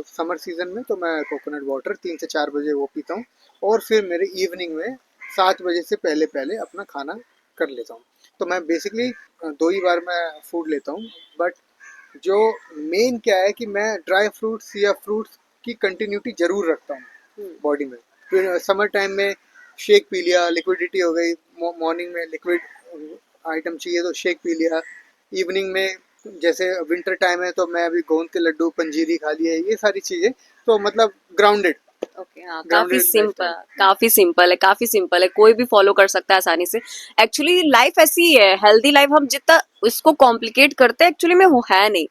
समर सीजन में, तो मैं कोकोनट वाटर 3 से 4 बजे वो पीता हूँ। और फिर मेरे इवनिंग में 7 बजे से पहले पहले अपना खाना कर लेता हूँ। तो मैं बेसिकली 2 ही बार मैं फूड लेता हूँ। बट जो मेन क्या है कि मैं ड्राई फ्रूट्स या फ्रूट्स की कंटिन्यूटी ज़रूर रखता हूँ बॉडी में। फिर समर टाइम में शेक पी लिया, लिक्विडिटी हो गई, मॉर्निंग में लिक्विड आइटम चाहिए तो शेक पी लिया। इवनिंग में जैसे विंटर टाइम है तो मैं अभी गोंद के लड्डू, पंजीरी खा लिए, ये सारी चीज़ें। तो मतलब ग्राउंडेड, ओके, हाँ, ग्राउंडेड लाइफस्टाइल। काफी सिंपल है, काफी सिंपल है, कोई भी फॉलो कर सकता है आसानी से। एक्चुअली लाइफ ऐसी ही है, हेल्दी लाइफ हम जितना इसको कॉम्प्लिकेट करते हैं एक्चुअली में वो है नहीं।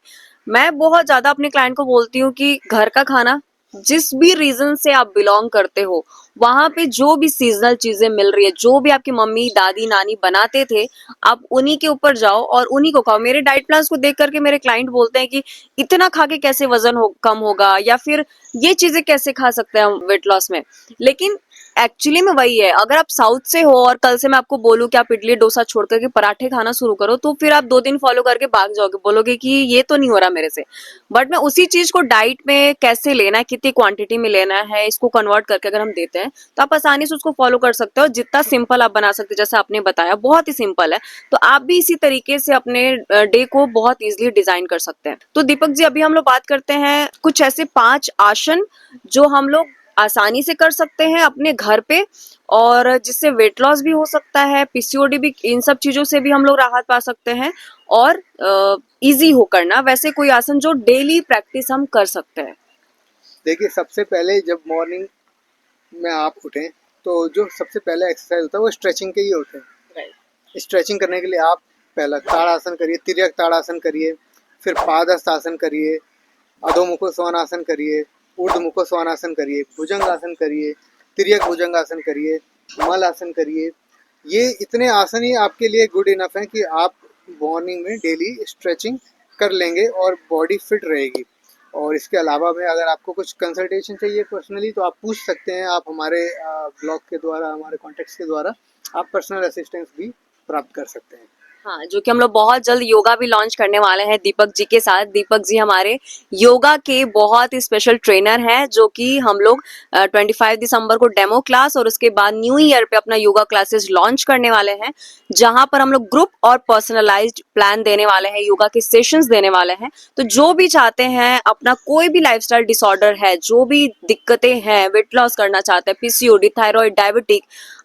मैं बहुत ज्यादा अपने क्लाइंट को बोलती हूँ कि घर का खाना, जिस भी रीजन से आप बिलोंग करते हो, वहां पे जो भी सीजनल चीजें मिल रही है, जो भी आपकी मम्मी दादी नानी बनाते थे, आप उन्हीं के ऊपर जाओ और उन्हीं को खाओ। मेरे डाइट प्लान्स को देख करके मेरे क्लाइंट बोलते हैं कि इतना खा के कैसे वजन कम होगा, या फिर ये चीजें कैसे खा सकते हैं हम वेट लॉस में। लेकिन एक्चुअली में वही है, अगर आप साउथ से हो और कल से मैं आपको बोलूं कि आप इडली डोसा छोड़ करके पराठे खाना शुरू करो, तो फिर आप 2 दिन फॉलो करके भाग जाओगे, बोलोगे कि ये तो नहीं हो रहा मेरे से। बट मैं उसी चीज को डाइट में कैसे लेना है, कितनी क्वांटिटी में लेना है, इसको कन्वर्ट करके अगर हम देते हैं तो आप आसानी से उसको फॉलो कर सकते हो। जितना सिंपल आप बना सकते हो, जैसा आपने बताया बहुत ही सिंपल है, तो आप भी इसी तरीके से अपने डे को बहुत इजीली डिजाइन कर सकते हैं। तो दीपक जी, अभी हम लोग बात करते हैं कुछ ऐसे 5 आसन जो हम लोग आसानी से कर सकते हैं अपने घर पे, और जिससे वेट लॉस भी हो सकता है, पीसीओडी भी, इन सब चीजों से भी हम लोग राहत पा सकते हैं, और इजी हो करना वैसे कोई आसन जो डेली प्रैक्टिस हम कर सकते हैं। देखिए, सबसे पहले जब मॉर्निंग में आप उठें, तो जो सबसे पहला एक्सरसाइज होता है वो स्ट्रेचिंग के ही होते हैं। राइट। स्ट्रेचिंग करने के लिए आप पहला ताड़ासन करिए, तिर्यक ताड़ासन करिए, फिर पादहस्त आसन करिए, अधोमुखो स्वानासन करिए, ऊर्ध्वमुखो स्वानासन करिए, भुजंगासन करिए, तिर्यक भुजंगासन करिए, मल आसन करिए। ये इतने आसन ही आपके लिए गुड इनफ हैं कि आप मॉर्निंग में डेली स्ट्रेचिंग कर लेंगे और बॉडी फिट रहेगी। और इसके अलावा में अगर आपको कुछ कंसल्टेशन चाहिए पर्सनली, तो आप पूछ सकते हैं। आप हमारे ब्लॉग के द्वारा, हमारे कॉन्टेक्ट्स के द्वारा आप पर्सनल असिस्टेंस भी प्राप्त कर सकते हैं। हाँ, जो कि हम लोग बहुत जल्द योगा भी लॉन्च करने वाले हैं दीपक जी के साथ। दीपक जी हमारे योगा के बहुत ही स्पेशल ट्रेनर हैं, जो कि हम लोग 25 दिसंबर को डेमो क्लास और उसके बाद न्यू ईयर पे अपना योगा क्लासेस लॉन्च करने वाले हैं, जहां पर हम लोग ग्रुप और पर्सनलाइज्ड प्लान देने वाले हैं, योगा के सेशंस देने वाले हैं। तो जो भी चाहते हैं, अपना कोई भी लाइफस्टाइल डिसऑर्डर है, जो भी दिक्कतें हैं, वेट लॉस करना चाहते हैं, पीसीओडी, थायराइड, डायबिटिक,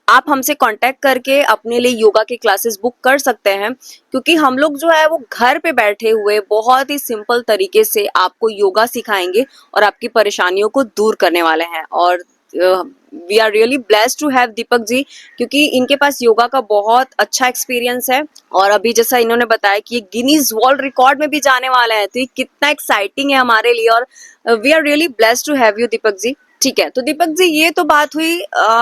आप हमसे कांटेक्ट करके अपने लिए योगा की क्लासेस बुक कर सकते हैं। क्योंकि हम लोग जो है वो घर पे बैठे हुए बहुत ही सिंपल तरीके से आपको योगा सिखाएंगे और आपकी परेशानियों को दूर करने वाले हैं। और we are really blessed to have Deepak ji, क्योंकि इनके पास योगा का बहुत अच्छा एक्सपीरियंस है। और अभी जैसा इन्होंने बताया कि ये गिनीज वर्ल्ड रिकॉर्ड में भी जाने वाला है, तो ये कितना एक्साइटिंग है हमारे लिए। और we are really blessed to have you Deepak ji. ठीक है, तो दीपक जी, ये तो बात हुई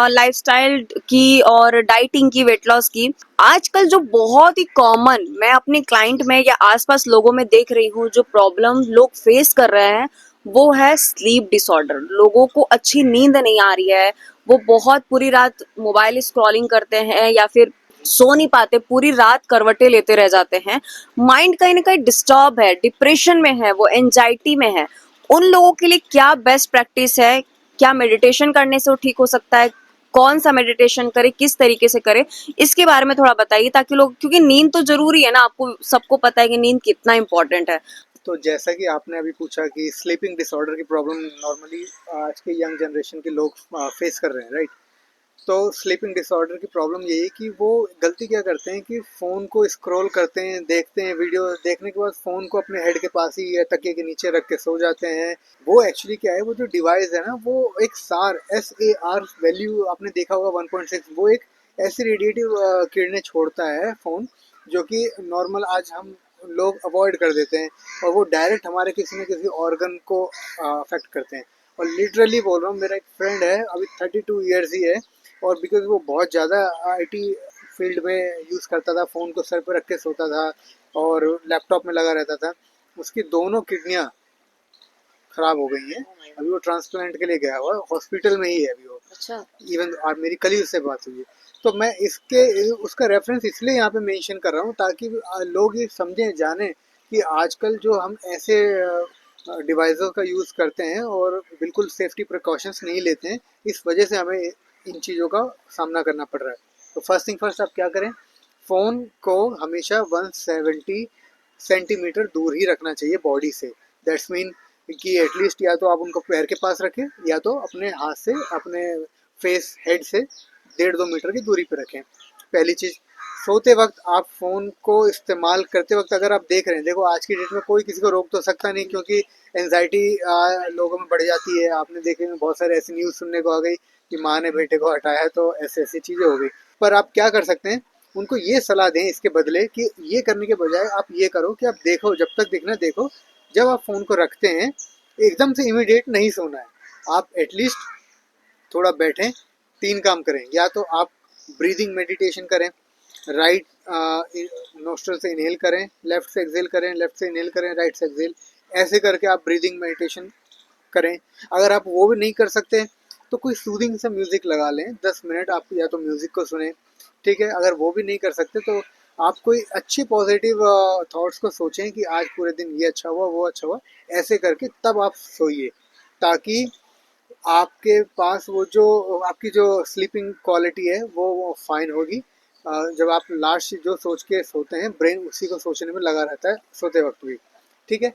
लाइफस्टाइल की और डाइटिंग की, वेट लॉस की। आजकल जो बहुत ही कॉमन मैं अपने क्लाइंट में या आसपास लोगों में देख रही हूँ, जो प्रॉब्लम लोग फेस कर रहे हैं, वो है स्लीप डिसऑर्डर। लोगों को अच्छी नींद नहीं आ रही है, वो बहुत पूरी रात मोबाइल स्क्रॉलिंग करते हैं या फिर सो नहीं पाते, पूरी रात करवटें लेते रह जाते हैं। माइंड कहीं ना कहीं डिस्टर्ब है, डिप्रेशन में है, वो एंजाइटी में है। उन लोगों के लिए क्या बेस्ट प्रैक्टिस है? क्या मेडिटेशन करने से वो ठीक हो सकता है? कौन सा मेडिटेशन करे, किस तरीके से करे, इसके बारे में थोड़ा बताइए, ताकि लोग, क्योंकि नींद तो जरूरी है ना, आपको सबको पता है कि नींद कितना इंपॉर्टेंट है। तो जैसा कि आपने अभी पूछा कि स्लीपिंग डिसऑर्डर की प्रॉब्लम नॉर्मली आज के यंग जनरेशन के लोग फेस कर रहे हैं, राइट? तो स्लीपिंग डिसऑर्डर की प्रॉब्लम यही है कि वो गलती क्या करते हैं कि फ़ोन को स्क्रॉल करते हैं, देखते हैं, वीडियो देखने के बाद फ़ोन को अपने हेड के पास ही या तकिए के नीचे रख के सो जाते हैं। वो एक्चुअली क्या है, वो जो डिवाइस है ना, वो एक सार SAR वैल्यू आपने देखा होगा 1.6, वो एक ऐसी रेडिएटिव किरणें छोड़ता है फ़ोन, जो कि नॉर्मल आज हम लोग अवॉइड कर देते हैं, और वो डायरेक्ट हमारे किसी न किसी ऑर्गन को अफेक्ट करते हैं। और लिटरली बोल रहा हूँ, मेरा एक फ्रेंड है, अभी 32 ईयर्स ही है, और बिकॉज वो बहुत ज़्यादा IT फील्ड में यूज़ करता था, फ़ोन को सर पर रख के सोता था और लैपटॉप में लगा रहता था, उसकी दोनों किडनियाँ ख़राब हो गई हैं। अभी वो ट्रांसप्लांट के लिए गया हुआ है, हॉस्पिटल में ही है अभी वो। अच्छा। इवन और मेरी कल ही उससे बात हुई है। तो मैं इसके उसका रेफरेंस इसलिए यहाँ पे मेंशन कर रहा हूँ, ताकि लोग ये समझें, जानें कि आजकल जो हम ऐसे डिवाइसों का यूज़ करते हैं और बिल्कुल सेफ्टी प्रिकॉशंस नहीं लेते हैं, इस वजह से हमें इन चीज़ों का सामना करना पड़ रहा है। तो फर्स्ट थिंग फर्स्ट, आप क्या करें, फ़ोन को हमेशा 170 सेंटीमीटर दूर ही रखना चाहिए बॉडी से। दैट्स मीन कि एटलीस्ट या तो आप उनको पैर के पास रखें, या तो अपने हाथ से, अपने फेस हेड से 1.5-2 मीटर की दूरी पर रखें, पहली चीज़। सोते वक्त आप फ़ोन को इस्तेमाल करते वक्त अगर आप देख रहे हैं, देखो आज की डेट में कोई किसी को रोक तो सकता नहीं, क्योंकि एनजाइटी लोगों में बढ़ जाती है। आपने देखे हैं बहुत सारे ऐसी न्यूज़ सुनने को आ गई कि माँ ने बेटे को हटाया, तो ऐसी ऐसी चीज़ें हो गई। पर आप क्या कर सकते हैं, उनको ये सलाह दें इसके बदले कि ये करने के बजाय आप ये करो कि आप देखो, जब तक देखना देखो, जब आप फ़ोन को रखते हैं एकदम से इमीडिएट नहीं सोना है। आप एटलीस्ट थोड़ा बैठें, 3 काम करें। या तो आप ब्रीदिंग मेडिटेशन करें, राइट नोस्ट्रल से इनहेल करें, लेफ्ट से एक्सहेल करें, लेफ्ट से इनहेल करें, राइट से एक्सहेल, ऐसे करके आप ब्रीदिंग मेडिटेशन करें। अगर आप वो भी नहीं कर सकते तो कोई सूदिंग सा म्यूज़िक लगा लें, 10 मिनट आप या तो म्यूज़िक को सुने, ठीक है। अगर वो भी नहीं कर सकते तो आप कोई अच्छे पॉजिटिव थॉट्स को सोचें कि आज पूरे दिन ये अच्छा हुआ, वो अच्छा हुआ, ऐसे करके तब आप सोइए, ताकि आपके पास वो जो आपकी जो स्लीपिंग क्वालिटी है वो फाइन होगी। जब आप लास्ट जो सोच के सोते हैं, ब्रेन उसी को सोचने में लगा रहता है सोते वक्त भी, ठीक है।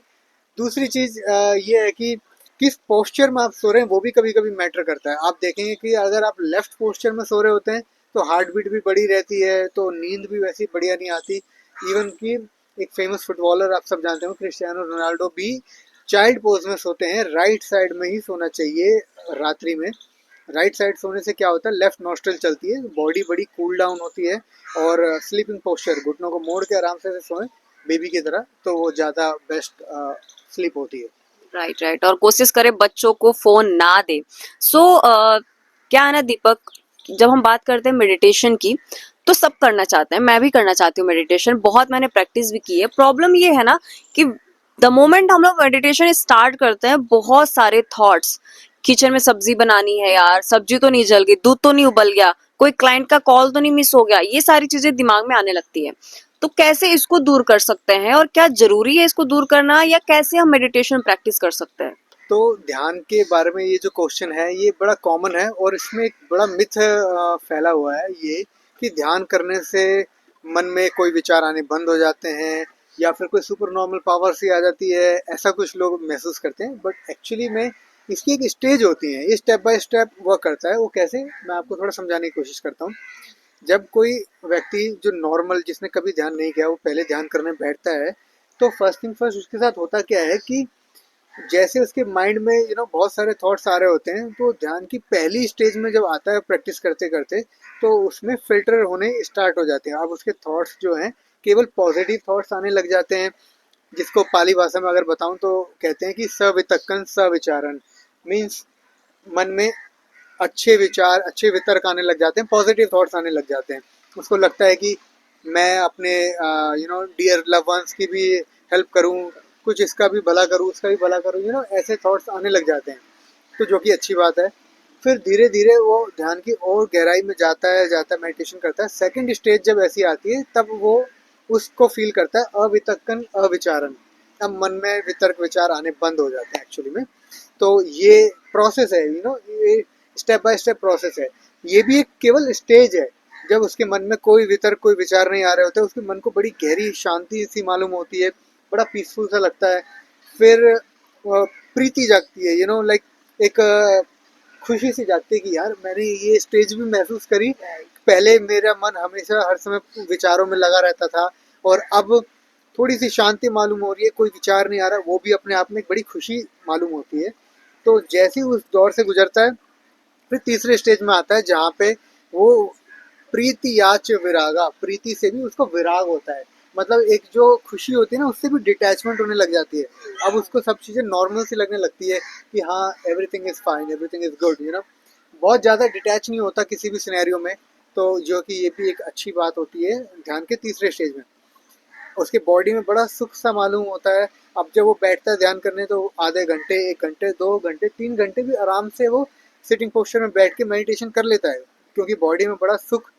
दूसरी चीज़ ये है कि किस पोस्चर में आप सो रहे हैं वो भी कभी कभी मैटर करता है। आप देखेंगे कि अगर आप लेफ्ट पोस्चर में सो रहे होते हैं तो हार्ट बीट भी बड़ी रहती है, तो नींद भी वैसी बढ़िया नहीं आती। इवन कि एक फेमस फुटबॉलर आप सब जानते हो, क्रिस्टियानो रोनाल्डो भी चाइल्ड पोज में सोते हैं। राइट साइड में ही सोना चाहिए रात्रि में। राइट साइड सोने से क्या होता है, लेफ्ट नॉस्ट्रल चलती है, बॉडी बड़ी कूल डाउन होती है। और स्लीपिंग पोस्चर, घुटनों को मोड़ के आराम से सोएं बेबी की तरह, तो वो ज़्यादा बेस्ट स्लीप होती है। Right right. और कोशिश करें बच्चों को फोन ना दे। सो क्या है ना दीपक, जब हम बात करते हैं मेडिटेशन की, तो सब करना चाहते हैं, मैं भी करना चाहती हूँ मेडिटेशन, बहुत मैंने प्रैक्टिस भी की है। प्रॉब्लम ये है ना कि द मोमेंट हम लोग मेडिटेशन स्टार्ट करते हैं, बहुत सारे थॉट्स, किचन में सब्जी बनानी है यार, सब्जी तो नहीं जल गई, दूध तो नहीं उबल गया, कोई क्लाइंट का कॉल तो नहीं मिस हो गया, ये सारी चीजें दिमाग में आने लगती है। तो कैसे इसको दूर कर सकते हैं, और क्या जरूरी है इसको दूर करना, या कैसे हम मेडिटेशन प्रैक्टिस कर सकते हैं? तो ध्यान के बारे में ये जो क्वेश्चन है ये बड़ा कॉमन है, और इसमें एक बड़ा मिथ फैला हुआ है ये, कि ध्यान करने से मन में कोई विचार आने बंद हो जाते हैं, या फिर कोई सुपर नॉर्मल पावर सी आ जाती है, ऐसा कुछ लोग महसूस करते हैं। बट एक्चुअली में इसकी एक स्टेज होती है, ये स्टेप बाय स्टेप वर्क करता है। वो कैसे, मैं आपको थोड़ा समझाने की कोशिश करता हूँ। जब कोई व्यक्ति जो नॉर्मल, जिसने कभी ध्यान नहीं किया, वो पहले ध्यान करने बैठता है, तो फर्स्ट थिंग फर्स्ट उसके साथ होता क्या है कि जैसे उसके माइंड में बहुत सारे थॉट्स आ रहे होते हैं, तो ध्यान की पहली स्टेज में जब आता है प्रैक्टिस करते करते, तो उसमें फिल्टर होने स्टार्ट हो जाते हैं। अब उसके थॉट्स जो हैं केवल पॉजिटिव थॉट्स आने लग जाते हैं, जिसको पाली भाषा में अगर बताऊं तो कहते हैं कि सवितक्कन सविचारन, मीन्स मन में अच्छे विचार, अच्छे वितर्क आने लग जाते हैं, पॉजिटिव थॉट्स आने लग जाते हैं। उसको लगता है कि मैं अपने डियर लव वंस की भी हेल्प करूं, कुछ इसका भी भला करूं, उसका भी भला करूं, ऐसे थॉट्स आने लग जाते हैं, तो जो कि अच्छी बात है। फिर धीरे धीरे वो ध्यान की और गहराई में जाता है, मेडिटेशन करता है। सेकंड स्टेज जब ऐसी आती है तब वो उसको फील करता है अवितक्कन अविचारन। अब मन में वितर्क विचार आने बंद हो जाते हैं एक्चुअली में। तो ये प्रोसेस है, ये स्टेप बाय स्टेप प्रोसेस है। ये भी एक केवल स्टेज है। जब उसके मन में कोई वितर्क, कोई विचार नहीं आ रहे होते, उसके मन को बड़ी गहरी शांति सी मालूम होती है, बड़ा पीसफुल सा लगता है। फिर प्रीति जागती है, लाइक एक खुशी सी जागती है कि यार मैंने ये स्टेज भी महसूस करी। पहले मेरा मन हमेशा हर समय विचारों में लगा रहता था, और अब थोड़ी सी शांति मालूम हो रही है, कोई विचार नहीं आ रहा, वो भी अपने आप में एक बड़ी खुशी मालूम होती है। तो जैसे ही उस दौर से गुजरता है, फिर तीसरे स्टेज में आता है जहाँ पे वो प्रीति याच विरागा, प्रीति से भी उसको विराग होता है। मतलब एक जो खुशी होती है ना, उससे भी डिटैचमेंट होने लग जाती है। अब उसको सब चीज़ें नॉर्मल सी लगने लगती है कि हाँ, everything is fine, everything is good, बहुत ज़्यादा डिटैच नहीं होता किसी भी सिनेरियो में। तो जो कि ये भी एक अच्छी बात होती है ध्यान के तीसरे स्टेज में। उसके बॉडी में बड़ा सुख सा मालूम होता है। अब जब वो बैठता है ध्यान करने, तो आधे घंटे, 1 घंटे, 2 घंटे, 3 घंटे भी आराम से वो सिटिंग पोस्चर में बैठ के मेडिटेशन कर लेता है, क्योंकि बॉडी में बड़ा सुख,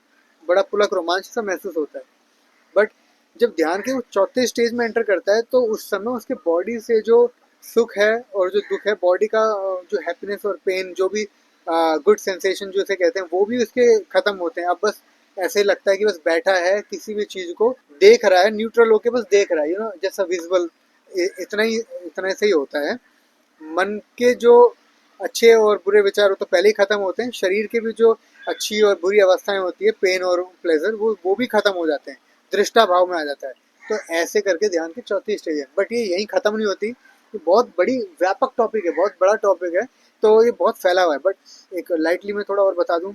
बड़ा पुलक रोमांच सा महसूस होता है। बट जब ध्यान के वो चौथे स्टेज में एंटर करता है, तो उस समय उसके बॉडी से जो सुख है और जो दुख है, बॉडी का जो हैप्पीनेस और पेन, जो भी गुड सेंसेशन जो इसे कहते हैं, वो भी उसके खत्म होते हैं। अब बस ऐसे लगता है कि बस बैठा है, किसी भी चीज को देख रहा है, न्यूट्रल होके बस देख रहा है, जैसा विजुअल, इतना से ही होता है। मन के जो अच्छे और बुरे विचार हो तो पहले ही खत्म होते हैं। शरीर के भी जो अच्छी और बुरी अवस्थाएं होती है, पेन और प्लेजर, वो भी खत्म हो जाते हैं, दृष्टा भाव में आ जाता है। तो ऐसे करके ध्यान की चौथी स्टेज है, बट ये यहीं खत्म नहीं होती, ये बहुत बड़ी व्यापक टॉपिक है, बहुत बड़ा टॉपिक है, तो ये बहुत फैला हुआ है। बट एक लाइटली मैं थोड़ा और बता दूं,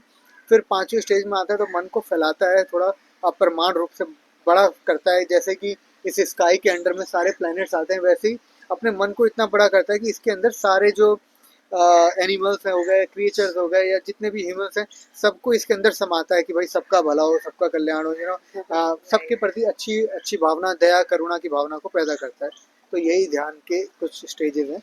फिर पांचवी स्टेज में आता है तो मन को फैलाता है, थोड़ा अप्रमाण रूप से बड़ा करता है, जैसे कि इस स्काई के अंडर में सारे प्लैनेट्स आते हैं, वैसे ही अपने मन को इतना बड़ा करता है कि इसके अंदर सारे जो एनिमल्स हो गए, क्रिएचर्स हो गए, या जितने भी ह्यूमंस हैं, सबको इसके अंदर समाता है कि भाई सबका भला हो, सबका कल्याण हो, सबके प्रति अच्छी अच्छी भावना, दया करुणा की भावना को पैदा करता है। तो यही ध्यान के कुछ स्टेजेस हैं।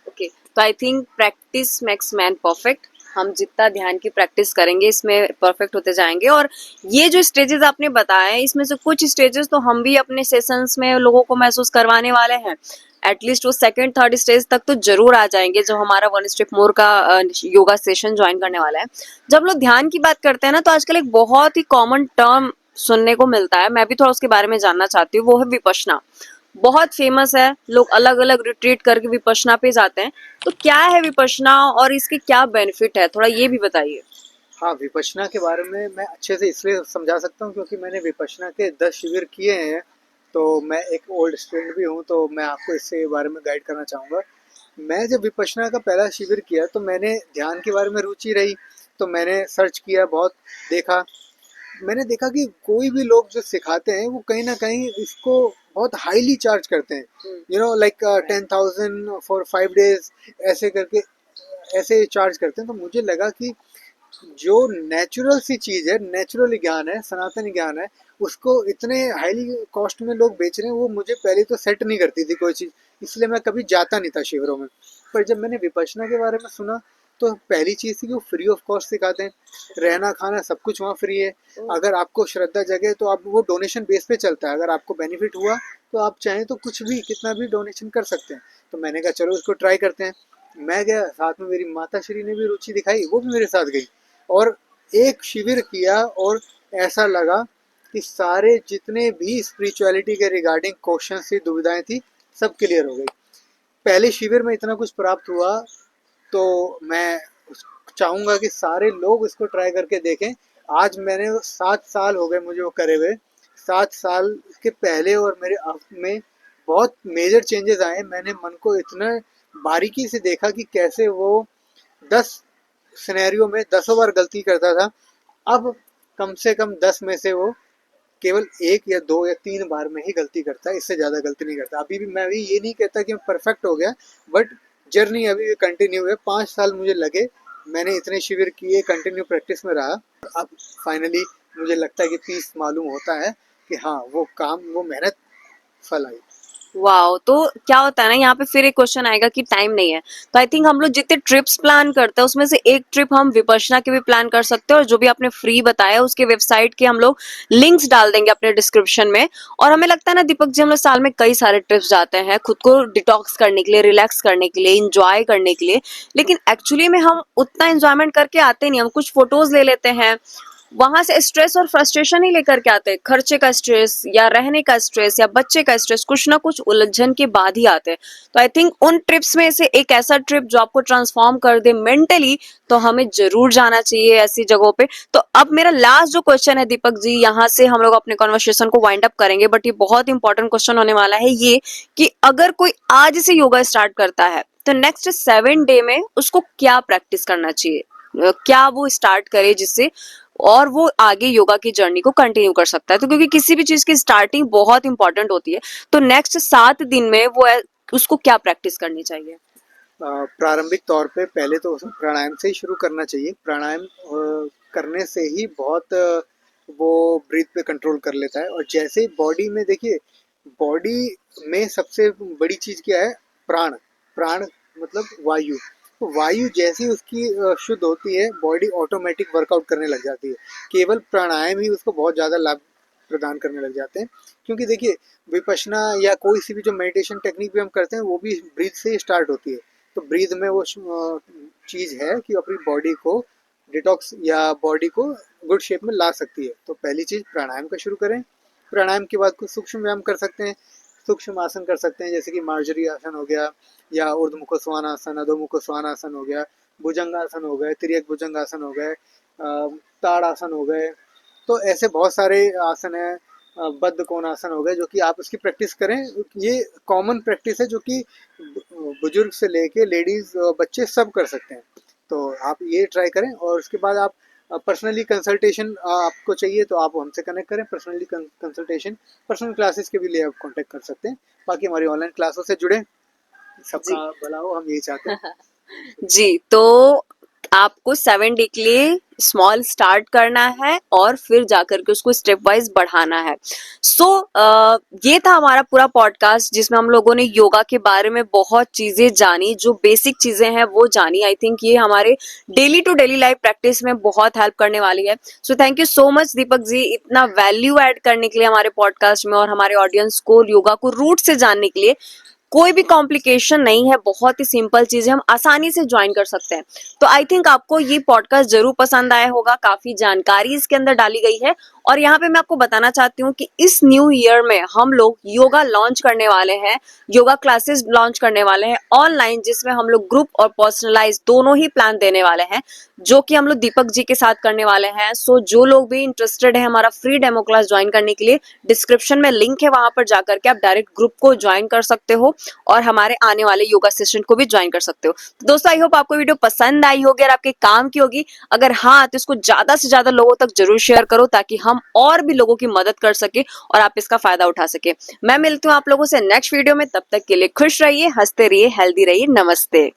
ओके, तो I think practice makes man perfect. हम जितना ध्यान की प्रैक्टिस करेंगे इसमें परफेक्ट होते जाएंगे। और ये जो स्टेजेस आपने बताए हैं, इसमें से कुछ स्टेजेस तो हम भी अपने सेशंस में लोगों को महसूस करवाने वाले हैं। एटलीस्ट वो सेकंड थर्ड स्टेज तक तो जरूर आ जाएंगे जब हमारा वन स्टेप मोर का योगा सेशन ज्वाइन करने वाला है। जब लोग ध्यान की बात करते हैं ना, तो आजकल एक बहुत ही कॉमन टर्म सुनने को मिलता है, मैं भी थोड़ा उसके बारे में जानना चाहती हूँ, वो है विपश्यना। बहुत फेमस है, लोग अलग अलग रिट्रीट करके विपश्यना पे जाते हैं। तो क्या है विपश्यना और इसके क्या बेनिफिट है, थोड़ा ये भी बताइए। हाँ, विपश्यना के बारे में मैं अच्छे से इसलिए समझा सकता हूँ क्योंकि मैंने विपश्यना के 10 शिविर किए हैं। तो मैं एक ओल्ड स्टूडेंट भी हूँ, तो मैं आपको इसके बारे में गाइड करना चाहूँगा। मैं जब विपश्यना का पहला शिविर किया तो मैंने ध्यान के बारे में रुचि रही, तो मैंने सर्च किया, बहुत देखा। मैंने देखा कि कोई भी लोग जो सिखाते हैं वो कहीं ना कहीं इसको बहुत हाईली चार्ज करते हैं, लाइक 10,000 फॉर 5 डेज, ऐसे करके ऐसे चार्ज करते हैं। तो मुझे लगा कि जो नेचुरल सी चीज़ है, नेचुरल ज्ञान है, सनातन ज्ञान है, उसको इतने हाईली कॉस्ट में लोग बेच रहे हैं, वो मुझे पहले तो सेट नहीं करती थी कोई चीज़, इसलिए मैं कभी जाता नहीं था शिविरों में। पर जब मैंने विपश्यना के बारे में सुना तो पहली चीज़ थी कि वो फ्री ऑफ कॉस्ट सिखाते हैं, रहना खाना सब कुछ वहाँ फ्री है। अगर आपको श्रद्धा जगे तो आप, वो डोनेशन बेस पे चलता है, अगर आपको बेनिफिट हुआ तो आप चाहें तो कुछ भी कितना भी डोनेशन कर सकते हैं। तो मैंने कहा चलो इसको ट्राई करते हैं। मैं गया, साथ में मेरी माता श्री ने भी रुचि दिखाई, वो भी मेरे साथ गई, और एक शिविर किया, और ऐसा लगा कि सारे जितने भी स्पिरिचुअलिटी के रिगार्डिंग क्वेश्चन थी, दुविधाएं थी, सब क्लियर हो गई। पहले शिविर में इतना कुछ प्राप्त हुआ, तो मैं चाहूँगा कि सारे लोग इसको ट्राई करके देखें। आज मैंने 7 साल हो गए मुझे वो करे हुए, 7 साल के पहले और मेरे आप में बहुत मेजर चेंजेस आए। मैंने मन को इतना बारीकी से देखा कि कैसे वो 10 सिनेरियो में 10 बार गलती करता था, अब कम से कम 10 में से वो केवल 1 या 2 या 3 बार में ही गलती करता है, इससे ज़्यादा गलती नहीं करता। अभी भी मैं भी ये नहीं कहता कि मैं परफेक्ट हो गया, बट जर्नी अभी भी कंटिन्यू है। 5 साल मुझे लगे, मैंने इतने शिविर किए, कंटिन्यू प्रैक्टिस में रहा, अब फाइनली मुझे लगता है कि पीस मालूम होता है कि हाँ, वो काम, वो मेहनत फल आई। वाओ, तो क्या होता है ना, यहाँ पे फिर एक क्वेश्चन आएगा कि टाइम नहीं है। तो आई थिंक हम लोग जितने ट्रिप्स प्लान करते हैं उसमें से एक ट्रिप हम विपश्यना के भी प्लान कर सकते हैं, और जो भी आपने फ्री बताया उसके वेबसाइट के हम लोग लिंक्स डाल देंगे अपने डिस्क्रिप्शन में। और हमें लगता है ना दीपक जी, हम लोग साल में कई सारे ट्रिप्स जाते हैं खुद को डिटॉक्स करने के लिए, रिलैक्स करने के लिए, इंजॉय करने के लिए, लेकिन एक्चुअली में हम उतना एंजॉयमेंट करके आते नहीं। हम कुछ फोटोज ले लेते हैं, वहां से स्ट्रेस और फ्रस्ट्रेशन ही लेकर के आते हैं, खर्चे का स्ट्रेस या रहने का स्ट्रेस या बच्चे का स्ट्रेस, कुछ ना कुछ उलझन के बाद ही आते हैं। तो आई थिंक उन ट्रिप्स में से एक ऐसा ट्रिप जो आपको ट्रांसफॉर्म कर दे मेंटली, तो हमें जरूर जाना चाहिए ऐसी जगहों पे। तो अब मेरा लास्ट जो क्वेश्चन है दीपक जी, यहाँ से हम लोग अपने कॉन्वर्सेशन को वाइंड अप करेंगे, बट ये बहुत इंपॉर्टेंट क्वेश्चन होने वाला है ये, कि अगर कोई आज से योगा स्टार्ट करता है तो नेक्स्ट 7 डे में उसको क्या प्रैक्टिस करना चाहिए, क्या वो स्टार्ट करे जिससे और वो आगे योगा की जर्नी को कंटिन्यू कर सकता है। तो क्योंकि किसी भी चीज की स्टार्टिंग बहुत इंपॉर्टेंट होती है, तो नेक्स्ट 7 दिन में वो उसको क्या प्रैक्टिस करनी चाहिए। प्रारंभिक तौर पे पहले तो उसे प्राणायाम से ही शुरू करना चाहिए। प्राणायाम करने से ही बहुत वो ब्रीथ पे कंट्रोल कर लेता है। और जैसे ही बॉडी में देखिए, बॉडी में सबसे बड़ी चीज़ क्या है? प्राण। प्राण मतलब वायु। तो वायु जैसी उसकी शुद्ध होती है, बॉडी ऑटोमेटिक वर्कआउट करने लग जाती है। केवल प्राणायाम ही उसको बहुत ज़्यादा लाभ प्रदान करने लग जाते हैं। क्योंकि देखिए, विपश्यना या कोई सी भी जो मेडिटेशन टेक्निक भी हम करते हैं वो भी ब्रीथ से ही स्टार्ट होती है। तो ब्रीथ में वो चीज़ है कि अपनी बॉडी को डिटॉक्स या बॉडी को गुड शेप में ला सकती है। तो पहली चीज़ प्राणायाम का शुरू करें। प्राणायाम के बाद कुछ सूक्ष्म व्यायाम कर सकते हैं, सूक्ष्म आसन कर सकते हैं, जैसे कि मार्जरी आसन हो गया, या ऊर्ध्वमुख स्वानासन, अधोमुख स्वानासन हो गया, भुजंगासन हो गए, तिर्यक भुजंगासन हो गए, ताड़ आसन हो गए, तो ऐसे बहुत सारे आसन हैं, बद्ध कोणासन हो गए, जो कि आप उसकी प्रैक्टिस करें। ये कॉमन प्रैक्टिस है जो कि बुजुर्ग से लेके लेडीज बच्चे सब कर सकते हैं। तो आप ये ट्राई करें, और उसके बाद आप पर्सनली कंसल्टेशन आपको चाहिए तो आप हमसे कनेक्ट करें। पर्सनली कंसल्टेशन, पर्सनल क्लासेस के भी लिए आप कांटेक्ट कर सकते हैं। बाकी हमारी ऑनलाइन क्लासों से जुड़े, जी। सबका भला हो, हम यही चाहते हैं। जी, तो आपको 7 डे के लिए स्मॉल स्टार्ट करना है और फिर जाकर के उसको स्टेप वाइज बढ़ाना है। सो ये था हमारा पूरा पॉडकास्ट, जिसमें हम लोगों ने योगा के बारे में बहुत चीजें जानी, जो बेसिक चीजें हैं वो जानी। आई थिंक ये हमारे daily to daily life practice में बहुत हेल्प करने वाली है। So thank you so much Deepak ji, इतना वैल्यू ऐड करने के लिए हमारे पॉडकास्ट में और हमारे ऑडियंस को योगा को रूट से जानने के लिए। कोई भी कॉम्प्लिकेशन नहीं है, बहुत ही सिंपल चीज है, हम आसानी से ज्वाइन कर सकते हैं। तो आई थिंक आपको ये पॉडकास्ट जरूर पसंद आया होगा, काफी जानकारी इसके अंदर डाली गई है। और यहाँ पे मैं आपको बताना चाहती हूँ कि इस न्यू ईयर में हम लोग योगा लॉन्च करने वाले हैं, योगा क्लासेस लॉन्च करने वाले हैं ऑनलाइन, जिसमें हम लोग ग्रुप और पर्सनलाइज दोनों ही प्लान देने वाले हैं, जो कि हम लोग दीपक जी के साथ करने वाले हैं। सो जो लोग भी इंटरेस्टेड है हमारा फ्री डेमो क्लास ज्वाइन करने के लिए, डिस्क्रिप्शन में लिंक है, वहां पर जाकर के आप डायरेक्ट ग्रुप को ज्वाइन कर सकते हो और हमारे आने वाले योगा सेशन को भी ज्वाइन कर सकते हो। तो दोस्तों, आई होप आपको वीडियो पसंद आई होगी और आपके काम की होगी। अगर हाँ, तो इसको ज्यादा से ज्यादा लोगों तक जरूर शेयर करो, ताकि हम और भी लोगों की मदद कर सके और आप इसका फायदा उठा सके। मैं मिलती हूँ आप लोगों से नेक्स्ट वीडियो में, तब तक के लिए खुश रहिए, हंसते रहिए, हेल्दी रहिए। नमस्ते।